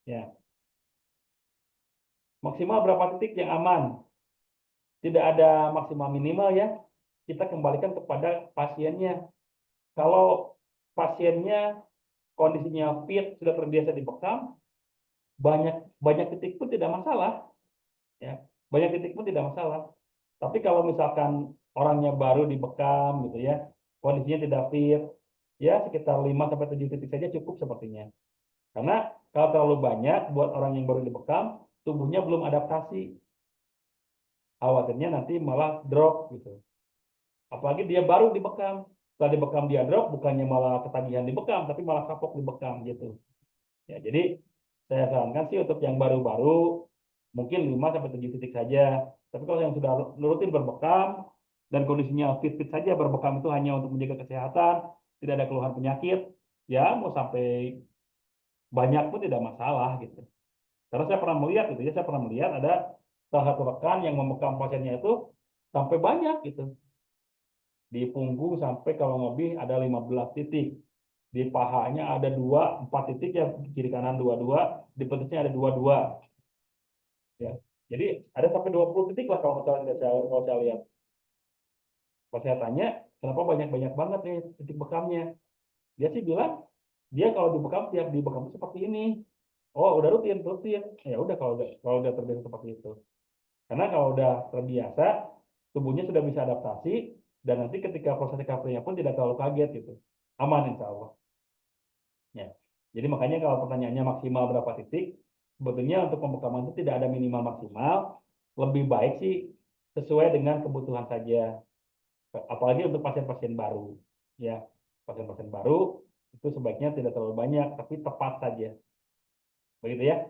ya. Maksimal berapa titik yang aman? Tidak ada maksimal minimal ya. Kita kembalikan kepada pasiennya. Kalau pasiennya kondisinya fit, sudah terbiasa dibekam, banyak banyak titik pun tidak masalah, ya. Banyak titik pun tidak masalah. Tapi kalau misalkan orangnya baru dibekam gitu ya, kondisinya tidak fit, ya sekitar 5 sampai 7 titik saja cukup sepertinya. Karena kalau terlalu banyak buat orang yang baru dibekam, tubuhnya belum adaptasi. Khawatirnya nanti malah drop gitu. Apalagi dia baru dibekam. Setelah dibekam dia drop, bukannya malah ketagihan dibekam, tapi malah kapok dibekam gitu. Ya, jadi saya sarankan sih untuk yang baru-baru mungkin 5 sampai 7 titik saja. Tapi kalau yang sudah rutin berbekam dan kondisinya fit-fit saja, berbekam itu hanya untuk menjaga kesehatan, tidak ada keluhan penyakit, ya mau sampai banyak pun tidak masalah gitu. Karena saya pernah melihat gitu ya, saya pernah melihat ada salah satu rekan yang membekam pasiennya itu sampai banyak gitu. Di punggung sampai kalau lebih ada 15 titik. Di pahanya ada 4 titik ya, kiri kanan dua-dua, di betisnya ada dua-dua. Ya. Jadi ada sampai 20 titik lah kalau saya lihat. Pas saya tanya, kenapa banyak-banyak banget nih titik bekamnya? Dia sih bilang, dia kalau dibekam tiap dibekam itu seperti ini. Oh, udah rutin, rutin. Ya udah kalau udah terbiasa seperti itu. Karena kalau udah terbiasa, tubuhnya sudah bisa adaptasi dan nanti ketika proses recovery-nya pun tidak terlalu kaget gitu. Aman insya Allah. Ya. Jadi makanya kalau pertanyaannya maksimal berapa titik, sebetulnya untuk pembekaman itu tidak ada minimal maksimal, lebih baik sih sesuai dengan kebutuhan saja. Apalagi untuk pasien-pasien baru, ya. Pasien-pasien baru itu sebaiknya tidak terlalu banyak, tapi tepat saja. Begitu ya.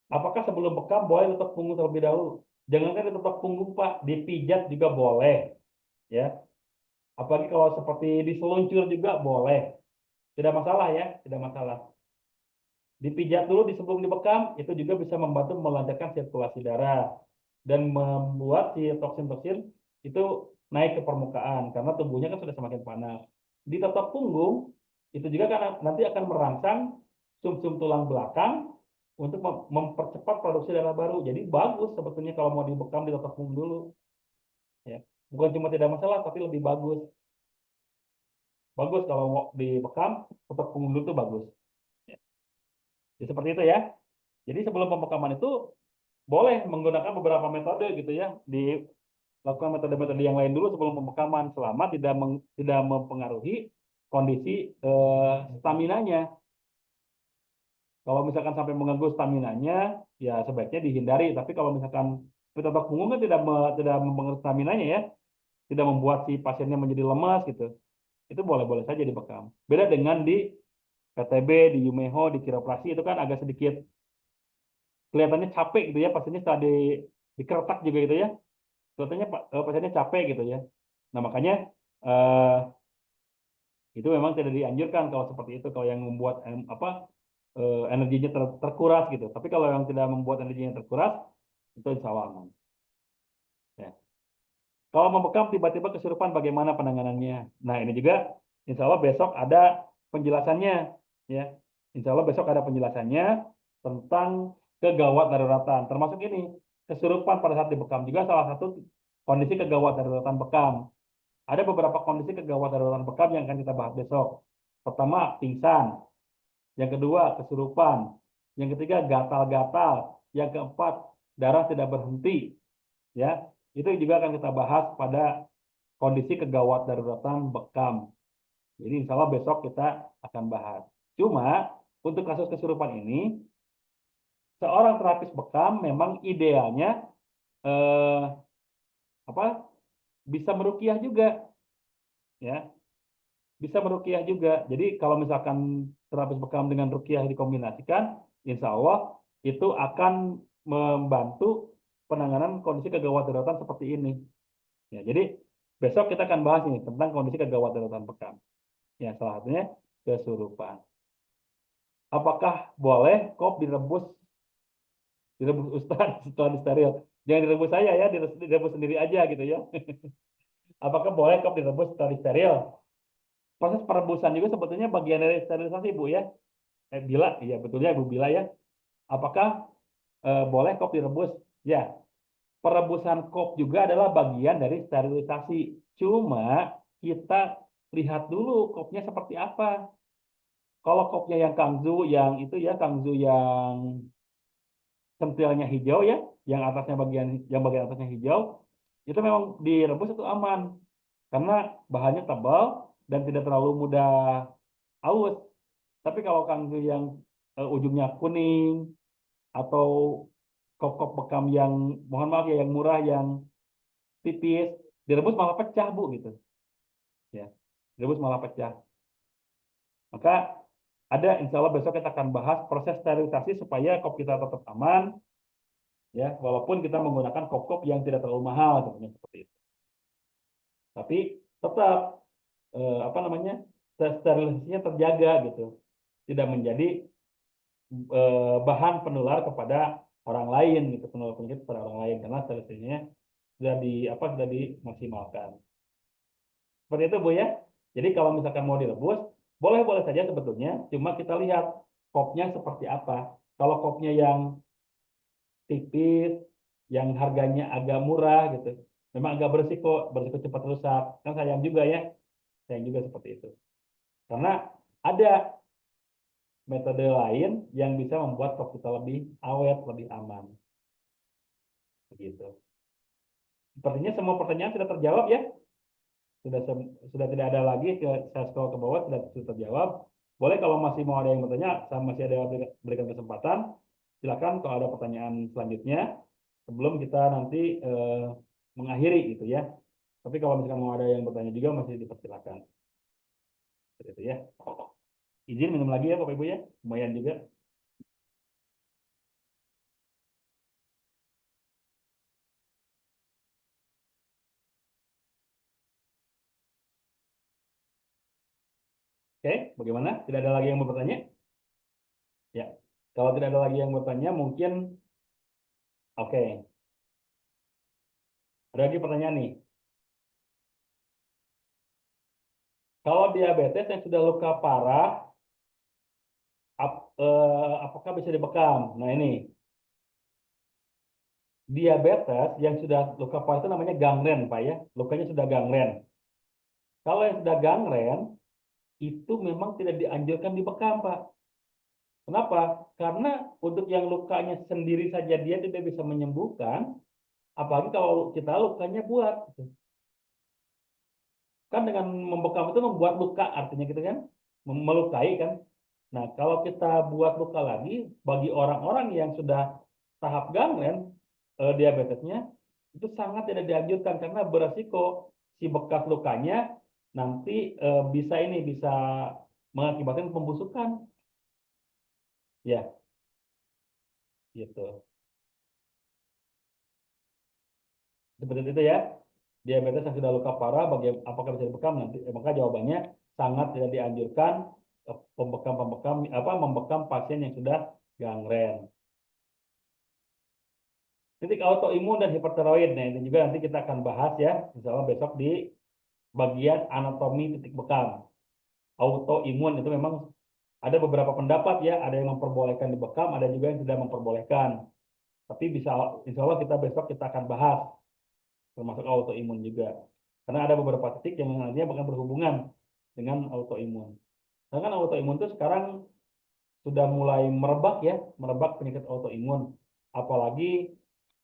Apakah sebelum bekam boleh tutup punggung terlebih dahulu? Jangankan ditutup punggung Pak, dipijat juga boleh, ya. Apalagi kalau seperti diseluncur juga boleh. Tidak masalah ya, tidak masalah. Dipijat dulu di sebelum dibekam, itu juga bisa membantu melancarkan sirkulasi darah dan membuat si toksin-toksin itu naik ke permukaan karena tubuhnya kan sudah semakin panas. Di tetok punggung itu juga kan nanti akan merangsang sumsum tulang belakang untuk mempercepat produksi darah baru. Jadi bagus sebetulnya kalau mau dibekam di tetok punggung dulu. Ya. Bukan cuma tidak masalah, tapi lebih bagus. Bagus kalau mau dibekam, tetok punggung dulu itu bagus. Ya. Jadi seperti itu ya. Jadi sebelum pembekaman itu boleh menggunakan beberapa metode gitu ya, dilakukan metode-metode yang lain dulu sebelum pembekaman selama tidak mempengaruhi kondisi staminanya. Kalau misalkan sampai mengganggu staminanya, ya sebaiknya dihindari. Tapi kalau misalkan otot punggung kan tidak mempengaruhi staminanya ya, tidak membuat si pasiennya menjadi lemas gitu. Itu boleh-boleh saja dibekam. Beda dengan di PTB, di Yumeho, di kiroprasi itu kan agak sedikit kelihatannya capek gitu ya, pasiennya setelah dikeretak juga gitu ya, kelihatannya pasiennya capek gitu ya. Nah makanya eh, itu memang tidak dianjurkan kalau seperti itu, kalau yang membuat energinya terkuras gitu. Tapi kalau yang tidak membuat energinya terkuras, itu insya Allah aman. Ya. Kalau membekam tiba-tiba kesurupan, bagaimana penanganannya? Nah ini juga insya Allah besok ada penjelasannya. Ya, insya Allah besok ada penjelasannya tentang kegawat daruratan. Termasuk ini kesurupan pada saat dibekam juga salah satu kondisi kegawat daruratan bekam. Ada beberapa kondisi kegawat daruratan bekam yang akan kita bahas besok. Pertama, pingsan. Yang kedua, kesurupan. Yang ketiga, gatal-gatal. Yang keempat, darah tidak berhenti. Ya, itu juga akan kita bahas pada kondisi kegawat daruratan bekam. Jadi insya Allah besok kita akan bahas. Cuma untuk kasus kesurupan ini, seorang terapis bekam memang idealnya eh, apa bisa meruqyah juga, ya, bisa meruqyah juga. Jadi kalau misalkan terapis bekam dengan ruqyah dikombinasikan, insya Allah itu akan membantu penanganan kondisi kegawat daruratan seperti ini. Ya, jadi besok kita akan bahas nih tentang kondisi kegawat daruratan bekam. Ya, salah satunya kesurupan. Apakah boleh kop direbus Ustaz setelah disteril? Jangan direbus saya ya, direbus sendiri aja gitu ya. Apakah boleh kop direbus setelah disteril? Proses perebusan juga sebetulnya bagian dari sterilisasi, Bu ya. Bila, iya betulnya Ibu Bila ya. Apakah boleh kop direbus? Ya, perebusan kop juga adalah bagian dari sterilisasi. Cuma kita lihat dulu kopnya seperti apa. Kalau kopnya yang kangzu, yang itu ya, kangzu yang sentilnya hijau ya, yang bagian atasnya hijau, itu memang direbus itu aman karena bahannya tebal dan tidak terlalu mudah aus. Tapi kalau kangsu yang ujungnya kuning atau kop-kop bekam yang mohon maaf ya yang murah yang tipis, direbus malah pecah Bu gitu. Ya, direbus malah pecah. Maka ada insya Allah besok kita akan bahas proses sterilisasi supaya kop kita tetap aman ya walaupun kita menggunakan kop-kop yang tidak terlalu mahal sebenarnya seperti itu. Tapi tetap apa namanya sterilisasinya terjaga gitu, tidak menjadi bahan penular kepada orang lain gitu, penular penyakit kepada orang lain karena sterilisasinya sudah dimaksimalkan. Seperti itu Bu ya. Jadi kalau misalkan mau direbus, boleh-boleh saja sebetulnya, cuma kita lihat kopnya seperti apa. Kalau kopnya yang tipis, yang harganya agak murah gitu, memang agak berisiko cepat rusak. Kan sayang juga ya, sayang juga seperti itu. Karena ada metode lain yang bisa membuat kop kita lebih awet, lebih aman. Begitu. Sepertinya semua pertanyaan sudah terjawab ya. Sudah sudah tidak ada lagi saya scroll ke bawah sudah terjawab. Boleh kalau masih mau ada yang bertanya, saya masih ada yang berikan kesempatan. Silakan kalau ada pertanyaan selanjutnya sebelum kita nanti mengakhiri gitu ya. Tapi kalau misalkan mau ada yang bertanya juga masih dipersilakan. Seperti itu ya. Izin minum lagi ya Bapak Ibu ya. Lumayan juga. Oke, bagaimana? Tidak ada lagi yang mau bertanya? Ya. Kalau tidak ada lagi yang bertanya, mungkin oke. Ada lagi pertanyaan nih. Kalau diabetes yang sudah luka parah, apakah bisa dibekam? Nah ini, diabetes yang sudah luka parah itu namanya gangren, Pak ya. Lukanya sudah gangren. Kalau yang sudah gangren, itu memang tidak dianjurkan dibekam, Pak. Kenapa? Karena untuk yang lukanya sendiri saja dia tidak bisa menyembuhkan, apalagi kalau kita lukanya buat. Kan dengan membekam itu membuat luka, artinya gitu kan, melukai kan. Nah, kalau kita buat luka lagi, bagi orang-orang yang sudah tahap gangren, diabetesnya, itu sangat tidak dianjurkan karena beresiko si bekas lukanya nanti bisa mengakibatkan pembusukan. Ya, gitu. Seperti itu ya. Diabetes yang sudah luka parah, apakah bisa dibekam nanti? Maka jawabannya sangat tidak dianjurkan pembekam-pembekam apa membekam pasien yang sudah gangren. Titik autoimun dan hipertiroid. Nah, ini juga nanti kita akan bahas ya, insya Allah besok di bagian anatomi titik bekam. Autoimun itu memang ada beberapa pendapat ya, ada yang memperbolehkan dibekam, ada juga yang tidak memperbolehkan. Tapi bisa, insya Allah besok kita akan bahas, termasuk autoimun juga. Karena ada beberapa titik yang nantinya bahkan berhubungan dengan autoimun. Karena kan autoimun itu sekarang sudah mulai merebak ya, merebak penyakit autoimun. Apalagi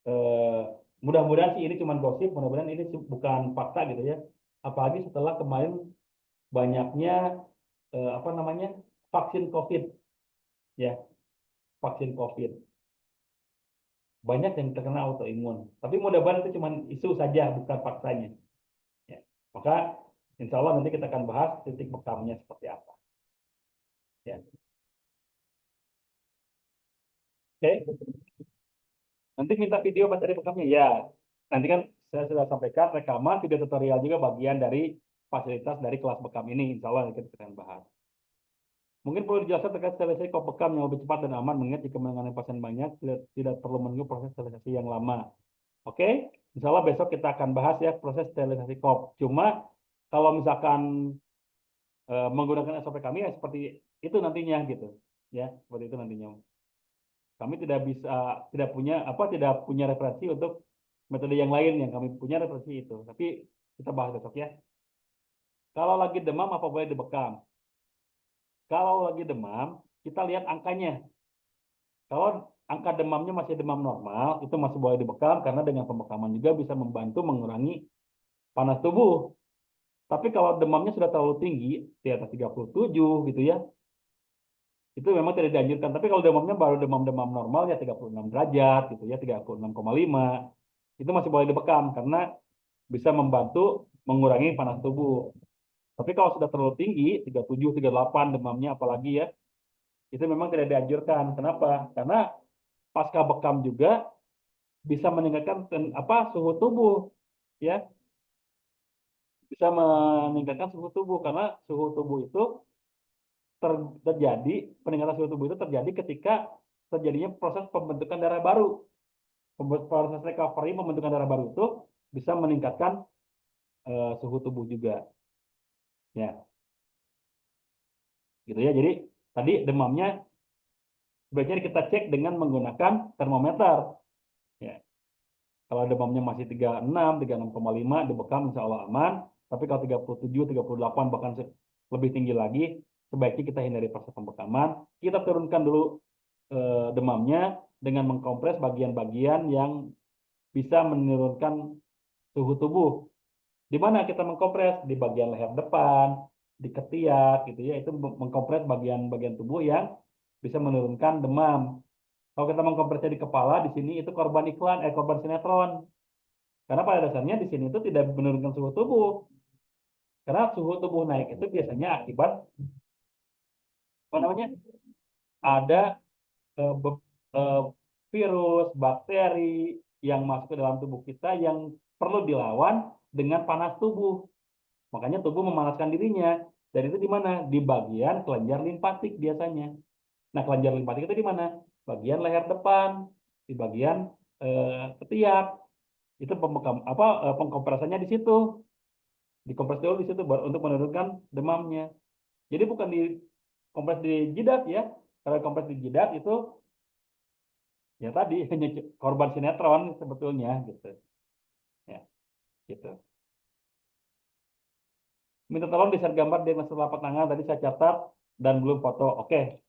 eh, mudah-mudahan sih ini cuma gosip, mudah-mudahan ini bukan fakta gitu ya. Apalagi setelah kemarin banyaknya apa namanya vaksin COVID, ya, vaksin COVID. Banyak yang terkena autoimun. Tapi mudah-mudahan itu cuma isu saja, bukan faktanya. Ya. Maka insya Allah nanti kita akan bahas titik bekamnya seperti apa. Ya. Oke. Nanti minta video materi bekamnya. Ya. Nanti kan saya sudah sampaikan rekaman video tutorial juga bagian dari fasilitas dari kelas bekam ini. Insya Allah nanti kita akan bahas. Mungkin perlu dijelaskan terkait sterilisasi kop bekam yang lebih cepat dan aman, mengingat jika menangani pasien banyak tidak perlu menunggu proses sterilisasi yang lama. Oke, insya Allah besok kita akan bahas ya proses sterilisasi kop. Cuma kalau misalkan menggunakan SOP kami ya seperti itu nantinya gitu, ya seperti itu nantinya. Kami tidak bisa, tidak punya referensi untuk metode yang lain yang kami punya referensi itu. Tapi kita bahas besok ya. Kalau lagi demam apa boleh dibekam? Kalau lagi demam, kita lihat angkanya. Kalau angka demamnya masih demam normal, itu masih boleh dibekam karena dengan pembekaman juga bisa membantu mengurangi panas tubuh. Tapi kalau demamnya sudah terlalu tinggi, di atas 37 gitu ya, itu memang tidak dianjurkan. Tapi kalau demamnya baru demam-demam normal ya 36 derajat gitu ya, 36,5, itu masih boleh dibekam karena bisa membantu mengurangi panas tubuh. Tapi kalau sudah terlalu tinggi, 37, 38 demamnya apalagi ya, itu memang tidak dianjurkan. Kenapa? Karena pasca bekam juga bisa meningkatkan suhu tubuh ya, bisa meningkatkan suhu tubuh karena suhu tubuh itu terjadi peningkatan suhu tubuh itu terjadi ketika terjadinya proses pembentukan darah baru. Proses recovery pembentukan darah baru itu bisa meningkatkan suhu tubuh juga. Ya, gitu ya. Jadi tadi demamnya sebaiknya kita cek dengan menggunakan termometer. Ya. Kalau demamnya masih 36, 36,5 dibekam insya Allah aman. Tapi kalau 37, 38 bahkan lebih tinggi lagi, sebaiknya kita hindari proses pembekaman. Kita turunkan dulu demamnya dengan mengkompres bagian-bagian yang bisa menurunkan suhu tubuh. Di mana kita mengkompres? Di bagian leher depan, di ketiak, gitu ya. Itu mengkompres bagian-bagian tubuh yang bisa menurunkan demam. Kalau kita mengkompresnya di kepala, di sini itu korban iklan, korban sinetron. Karena pada dasarnya di sini itu tidak menurunkan suhu tubuh. Karena suhu tubuh naik itu biasanya akibat apa namanya? Ada eh, eh, virus, bakteri yang masuk ke dalam tubuh kita yang perlu dilawan dengan panas tubuh. Makanya tubuh memanaskan dirinya. Dan itu di mana? Di bagian kelenjar limpatik biasanya. Nah, kelenjar limpatik itu di mana? Bagian leher depan, di bagian ketiak. Itu pengkompresannya di situ. Dikompres dulu di situ untuk menurunkan demamnya. Jadi bukan di kompres di jidat ya. Kalau kompres di jidat itu ya tadi hanya korban sinetron sebetulnya gitu. Ya, gitu. Minta tolong di-share gambar diagnosis telapak tangan tadi saya catat dan belum foto. Oke.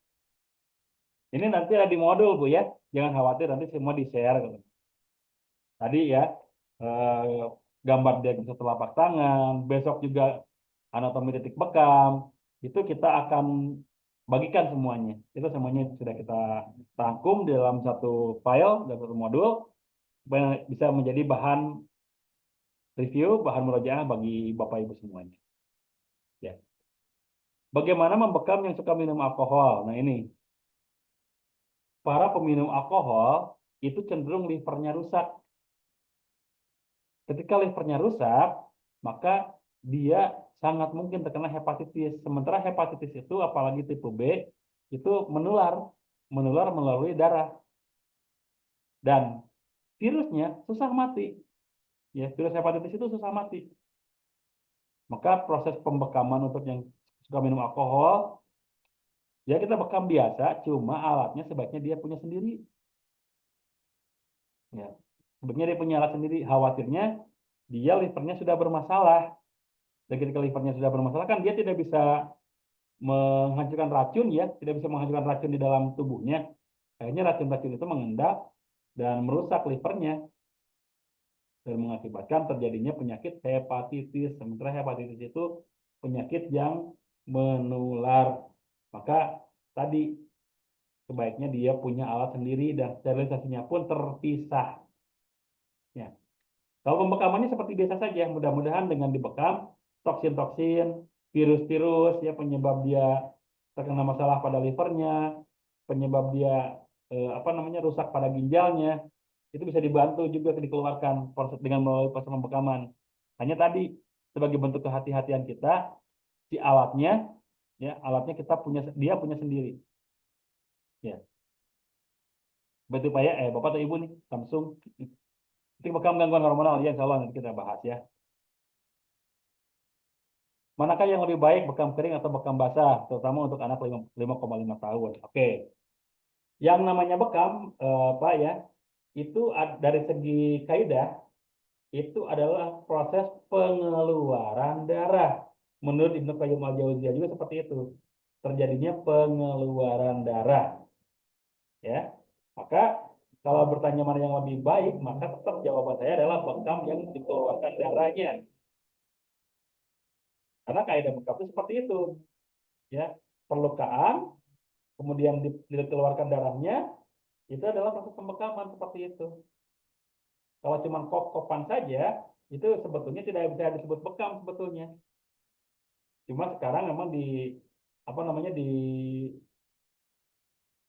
Ini nanti ada di modul Bu ya. Jangan khawatir nanti semua di-share gitu. Tadi ya eh, gambar diagnosis telapak tangan, besok juga anatomi titik bekam. Itu kita akan bagikan semuanya. Itu semuanya sudah kita rangkum di dalam satu file, dalam satu modul supaya bisa menjadi bahan review, bahan murojaah bagi Bapak Ibu semuanya. Ya. Bagaimana membekam yang suka minum alkohol? Nah ini, para peminum alkohol itu cenderung livernya rusak. Ketika livernya rusak, maka dia sangat mungkin terkena hepatitis. Sementara hepatitis itu, apalagi tipe B, itu menular melalui darah. Dan virusnya susah mati. Ya, virus hepatitis itu susah mati. Maka proses pembekaman untuk yang suka minum alkohol, ya kita bekam biasa, cuma alatnya sebaiknya dia punya sendiri. Ya, sebaiknya dia punya alat sendiri. Khawatirnya dia livernya sudah bermasalah. Dan ketika livernya sudah bermasalah kan dia tidak bisa menghancurkan racun ya, tidak bisa menghancurkan racun di dalam tubuhnya. Akhirnya racun-racun itu mengendap dan merusak livernya dan mengakibatkan terjadinya penyakit hepatitis. Sementara hepatitis itu penyakit yang menular. Maka tadi sebaiknya dia punya alat sendiri dan sterilisasinya pun terpisah. Ya. Kalau pembekamannya seperti biasa saja, mudah-mudahan dengan dibekam toksin-toksin, virus-virus ya penyebab dia terkena masalah pada livernya, penyebab dia apa namanya rusak pada ginjalnya, itu bisa dibantu juga dikeluarkan dengan melalui proses pembekaman. Hanya tadi sebagai bentuk kehati-hatian kita, si alatnya ya alatnya kita punya dia punya sendiri. Ya, betul Pak ya, Bapak atau Ibu nih, Samsung. Itu bekam gangguan hormonal ya, insya Allah nanti kita bahas ya. Manakah yang lebih baik, bekam kering atau bekam basah, terutama untuk anak 5,5 tahun? Oke, yang namanya bekam, Pak ya, itu dari segi kaidah itu adalah proses pengeluaran darah. Menurut Ibnu Qayyim al-Jauziyah juga seperti itu. Terjadinya pengeluaran darah, ya. Maka kalau bertanya mana yang lebih baik, maka tetap jawaban saya adalah bekam yang dikeluarkan darahnya. Karena kaidah bekam itu seperti itu, ya. Perlukaan, kemudian dikeluarkan darahnya, itu adalah proses pembekaman seperti itu. Kalau cuma kop-kopan saja, itu sebetulnya tidak bisa disebut bekam sebetulnya. Cuma sekarang memang di apa namanya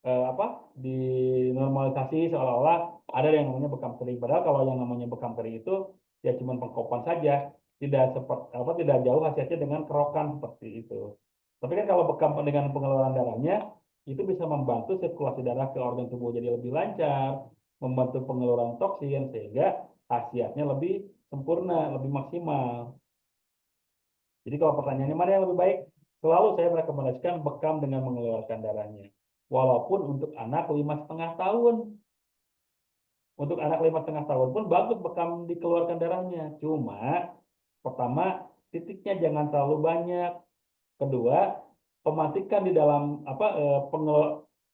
apa dinormalisasi seolah-olah ada yang namanya bekam kering. Padahal kalau yang namanya bekam kering itu ya cuma pengkopan saja, tidak seperti apa tidak jauh hasilnya dengan kerokan seperti itu. Tapi kan kalau bekam dengan pengeluaran darahnya itu bisa membantu sirkulasi darah ke organ tubuh jadi lebih lancar, membantu pengeluaran toksin sehingga khasiatnya lebih sempurna, lebih maksimal. Jadi kalau pertanyaannya mana yang lebih baik, selalu saya merekomendasikan bekam dengan mengeluarkan darahnya. Walaupun untuk anak 5,5 tahun. Untuk anak 5,5 tahun pun bagus bekam dikeluarkan darahnya. Cuma pertama titiknya jangan terlalu banyak. Kedua, pematikan di dalam apa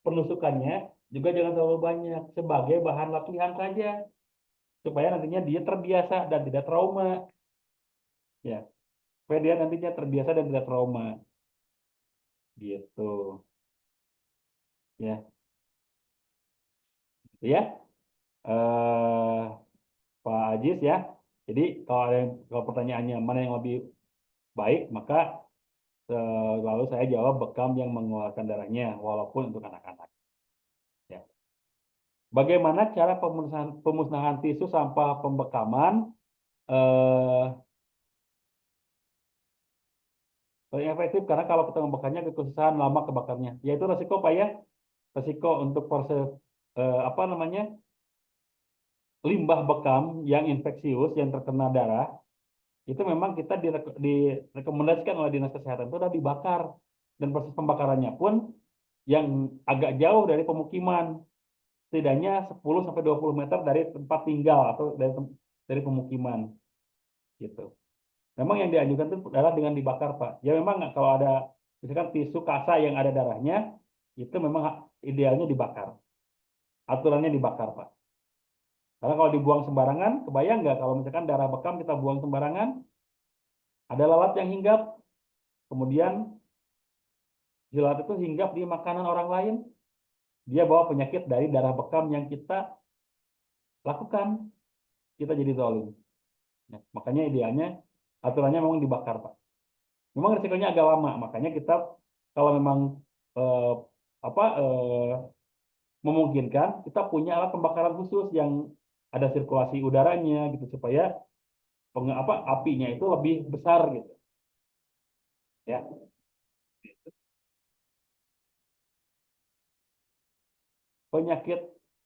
penusukannya juga jangan terlalu banyak sebagai bahan latihan saja supaya nantinya dia terbiasa dan tidak trauma. Ya, supaya dia nantinya terbiasa dan tidak trauma. Gitu. Ya, ya. Eh, Pak Ajis ya. Jadi kalau pertanyaannya mana yang lebih baik, maka lalu saya jawab bekam yang mengeluarkan darahnya, walaupun untuk anak-anak. Ya. Bagaimana cara pemusnahan tisu sampah pembekaman eh, paling efektif karena kalau kita membakarnya kekhususan lama kebakarnya, yaitu resiko Pak ya, resiko untuk proses apa namanya limbah bekam yang infeksius yang terkena darah itu memang kita direkomendasikan oleh Dinas Kesehatan itu sudah dibakar dan proses pembakarannya pun yang agak jauh dari pemukiman setidaknya 10 sampai 20 meter dari tempat tinggal atau dari pemukiman gitu. Memang yang dianjurkan itu adalah dengan dibakar Pak. Ya memang kalau ada misalkan tisu kasa yang ada darahnya itu memang idealnya dibakar. Aturannya dibakar Pak. Karena kalau dibuang sembarangan, kebayang nggak kalau misalkan darah bekam kita buang sembarangan, ada lalat yang hinggap, kemudian jelat itu hinggap di makanan orang lain, dia bawa penyakit dari darah bekam yang kita lakukan, kita jadi zalim. Nah, makanya idealnya aturannya memang dibakar, Pak. Memang risikonya agak lama, makanya kita kalau memang eh, apa memungkinkan, kita punya alat pembakaran khusus yang ada sirkulasi udaranya gitu supaya apinya itu lebih besar gitu. Ya, penyakit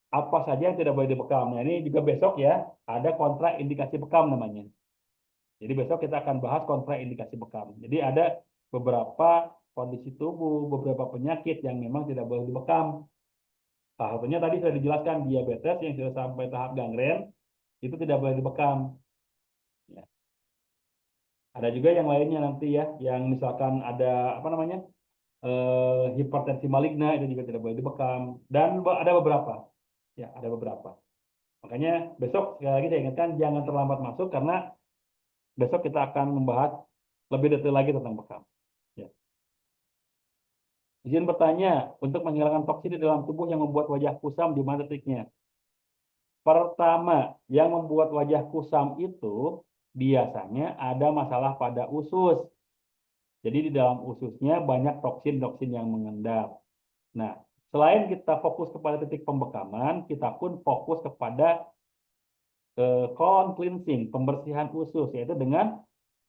apa saja yang tidak boleh dibekam. Nah, ini juga besok ya ada kontraindikasi bekam namanya. Jadi besok kita akan bahas kontraindikasi bekam. Jadi ada beberapa kondisi tubuh, beberapa penyakit yang memang tidak boleh dibekam. Salah satunya tadi sudah dijelaskan diabetes yang sudah sampai tahap gangren itu tidak boleh dibekam. Ya. Ada juga yang lainnya nanti ya, yang misalkan ada apa namanya hipertensi maligna itu juga tidak boleh dibekam. Dan ada beberapa, ya ada beberapa. Makanya besok sekali lagi saya ingatkan jangan terlambat masuk karena besok kita akan membahas lebih detail lagi tentang bekam. Ya. Izin bertanya, untuk menghilangkan toksin di dalam tubuh yang membuat wajah kusam di mana titiknya? Pertama, yang membuat wajah kusam itu biasanya ada masalah pada usus. Jadi di dalam ususnya banyak toksin-toksin yang mengendap. Nah, selain kita fokus kepada titik pembekaman, kita pun fokus kepada colon cleansing, pembersihan usus, yaitu dengan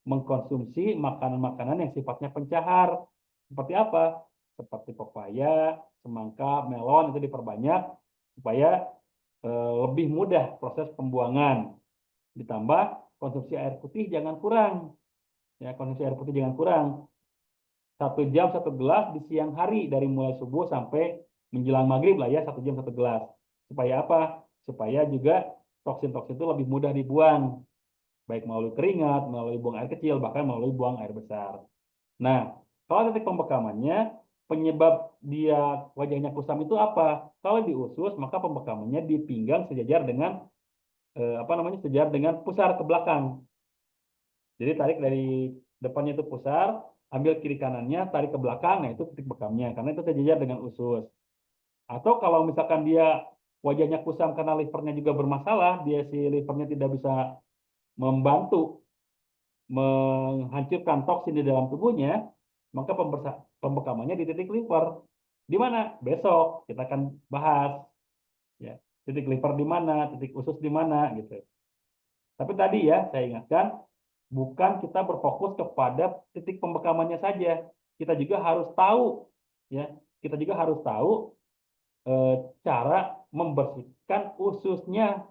mengkonsumsi makanan-makanan yang sifatnya pencahar. Seperti apa? Seperti pepaya, semangka, melon itu diperbanyak supaya lebih mudah proses pembuangan. Ditambah konsumsi air putih jangan kurang. Ya, konsumsi air putih jangan kurang. 1 jam 1 gelas di siang hari dari mulai subuh sampai menjelang maghrib lah ya, 1 jam 1 gelas. Supaya apa? Supaya juga toksin-toksin itu lebih mudah dibuang, baik melalui keringat, melalui buang air kecil, bahkan melalui buang air besar. Nah, kalau titik pembekamannya, penyebab dia wajahnya kusam itu apa? Kalau di usus, maka pembekamannya di pinggang sejajar dengan sejajar dengan pusar ke belakang. Jadi tarik dari depannya itu pusar, ambil kiri kanannya, tarik ke belakang, nah itu titik bekamnya, karena itu sejajar dengan usus. Atau kalau misalkan dia wajahnya kusam karena livernya juga bermasalah, dia si livernya tidak bisa membantu menghancurkan toksin di dalam tubuhnya, maka pembekamannya di titik liver. Di mana? Besok kita akan bahas ya. Titik liver di mana, titik usus di mana gitu. Tapi tadi ya saya ingatkan, bukan kita berfokus kepada titik pembekamannya saja. Kita juga harus tahu ya, kita juga harus tahu eh, cara membersihkan ususnya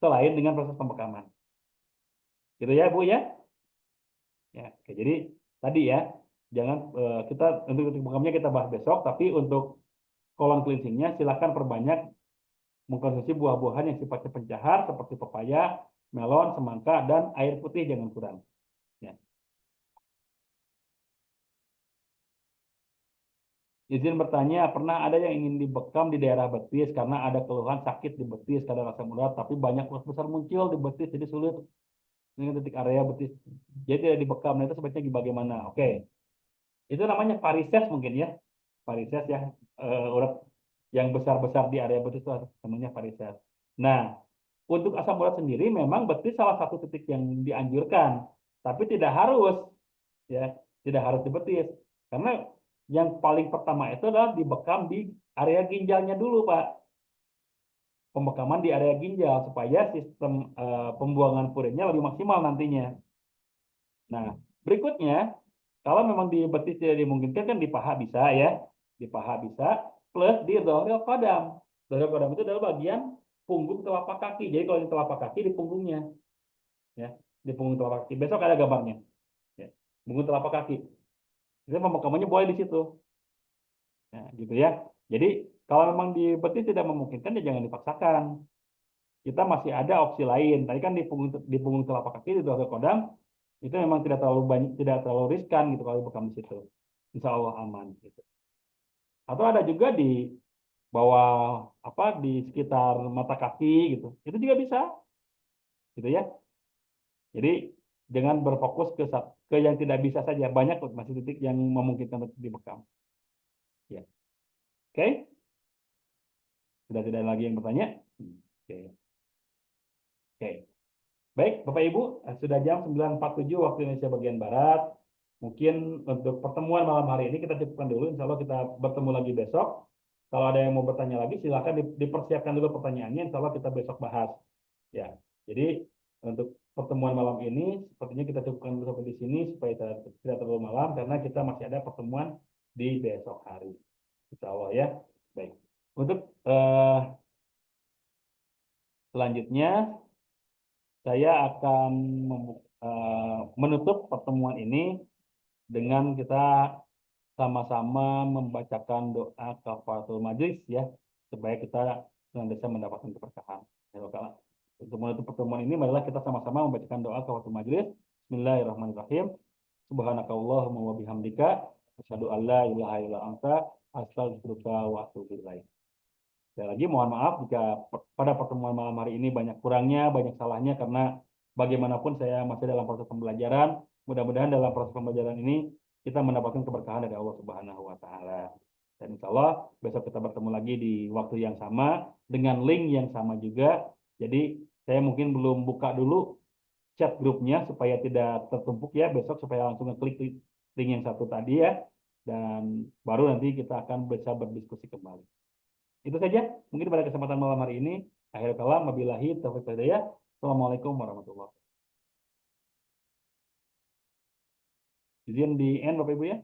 selain dengan proses pembekaman. Gitu ya, Bu ya. Ya, oke. Jadi tadi ya, jangan kita untuk titik pembekamannya kita bahas besok, tapi untuk colon cleansingnya silakan perbanyak mengkonsumsi buah-buahan yang sifatnya pencahar seperti pepaya, melon, semangka, dan air putih jangan kurang. Ya. Izin bertanya, pernah ada yang ingin dibekam di daerah betis karena ada keluhan sakit di betis, kadang asam urat, tapi banyak urat besar muncul di betis, jadi sulit dengan titik area betis. Jadi tidak dibekam, nah itu sebaiknya bagaimana? Oke, itu namanya varises mungkin ya, varises ya, urat yang besar-besar di area betis itu namanya varises. Nah, untuk asam urat sendiri memang betis salah satu titik yang dianjurkan, tapi tidak harus ya, tidak harus di betis. Karena yang paling pertama itu adalah dibekam di area ginjalnya dulu, Pak. Pembekaman di area ginjal supaya sistem pembuangan purinnya lebih maksimal nantinya. Nah, berikutnya kalau memang di betis tidak dimungkinkan kan di paha bisa ya, di paha bisa plus di zohril qadam. Zohril qadam itu adalah bagian punggung telapak kaki. Jadi kalau di telapak kaki di punggungnya ya, di punggung telapak kaki. Besok ada gambarnya. Ya. Punggung telapak kaki. Itu pembekamannya boleh di situ. Nah, gitu ya. Jadi kalau memang di betis tidak memungkinkan ya jangan dipaksakan. Kita masih ada opsi lain. Tadi kan di punggung telapak kaki di doa kodam itu memang tidak terlalu banyak, tidak terlalu riskan gitu kalau bekam di situ. Insya Allah aman gitu. Atau ada juga di bawah di sekitar mata kaki gitu. Itu juga bisa gitu ya. Jadi jangan berfokus ke yang tidak bisa saja. Banyak masih titik yang memungkinkan untuk dibekam. Ya. Oke, sudah tidak ada lagi yang bertanya. Oke. Oke. Baik, Bapak Ibu, sudah jam 9.47 waktu Indonesia bagian Barat. Mungkin untuk pertemuan malam hari ini kita cukupkan dulu. Insya Allah kita bertemu lagi besok. Kalau ada yang mau bertanya lagi, silakan dipersiapkan dulu pertanyaannya. Insya Allah kita besok bahas. Ya, jadi untuk pertemuan malam ini, sepertinya kita cukupkan dulu sampai di sini supaya tidak terlalu malam karena kita masih ada pertemuan di besok hari. Insya Allah ya. Baik. Untuk selanjutnya saya akan menutup pertemuan ini dengan kita sama-sama membacakan doa kafaratul majlis ya, supaya kita senantiasa mendapatkan keberkahan. Untuk menutup pertemuan ini, marilah kita sama-sama membacakan doa kafaratul majlis. Bismillahirrahmanirrahim. Subhanakallahumma wa bihamdika asyhadu an la ilaha illa anta astaghfiruka wa atubu ilaik. Sekali lagi mohon maaf jika pada pertemuan malam hari ini banyak kurangnya, banyak salahnya karena bagaimanapun saya masih dalam proses pembelajaran. Mudah-mudahan dalam proses pembelajaran ini kita mendapatkan keberkahan dari Allah Subhanahu wa taala. Dan insya Allah besok kita bertemu lagi di waktu yang sama dengan link yang sama juga. Jadi saya mungkin belum buka dulu chat grupnya supaya tidak tertumpuk ya besok, supaya langsung ngeklik link yang satu tadi ya. Dan baru nanti kita akan bisa berdiskusi kembali. Itu saja mungkin pada kesempatan malam hari ini. Akhir kalam, wabillahi taufiq wal hidayah. Assalamualaikum warahmatullahi wabarakatuh. Izin di end Bapak Ibu ya.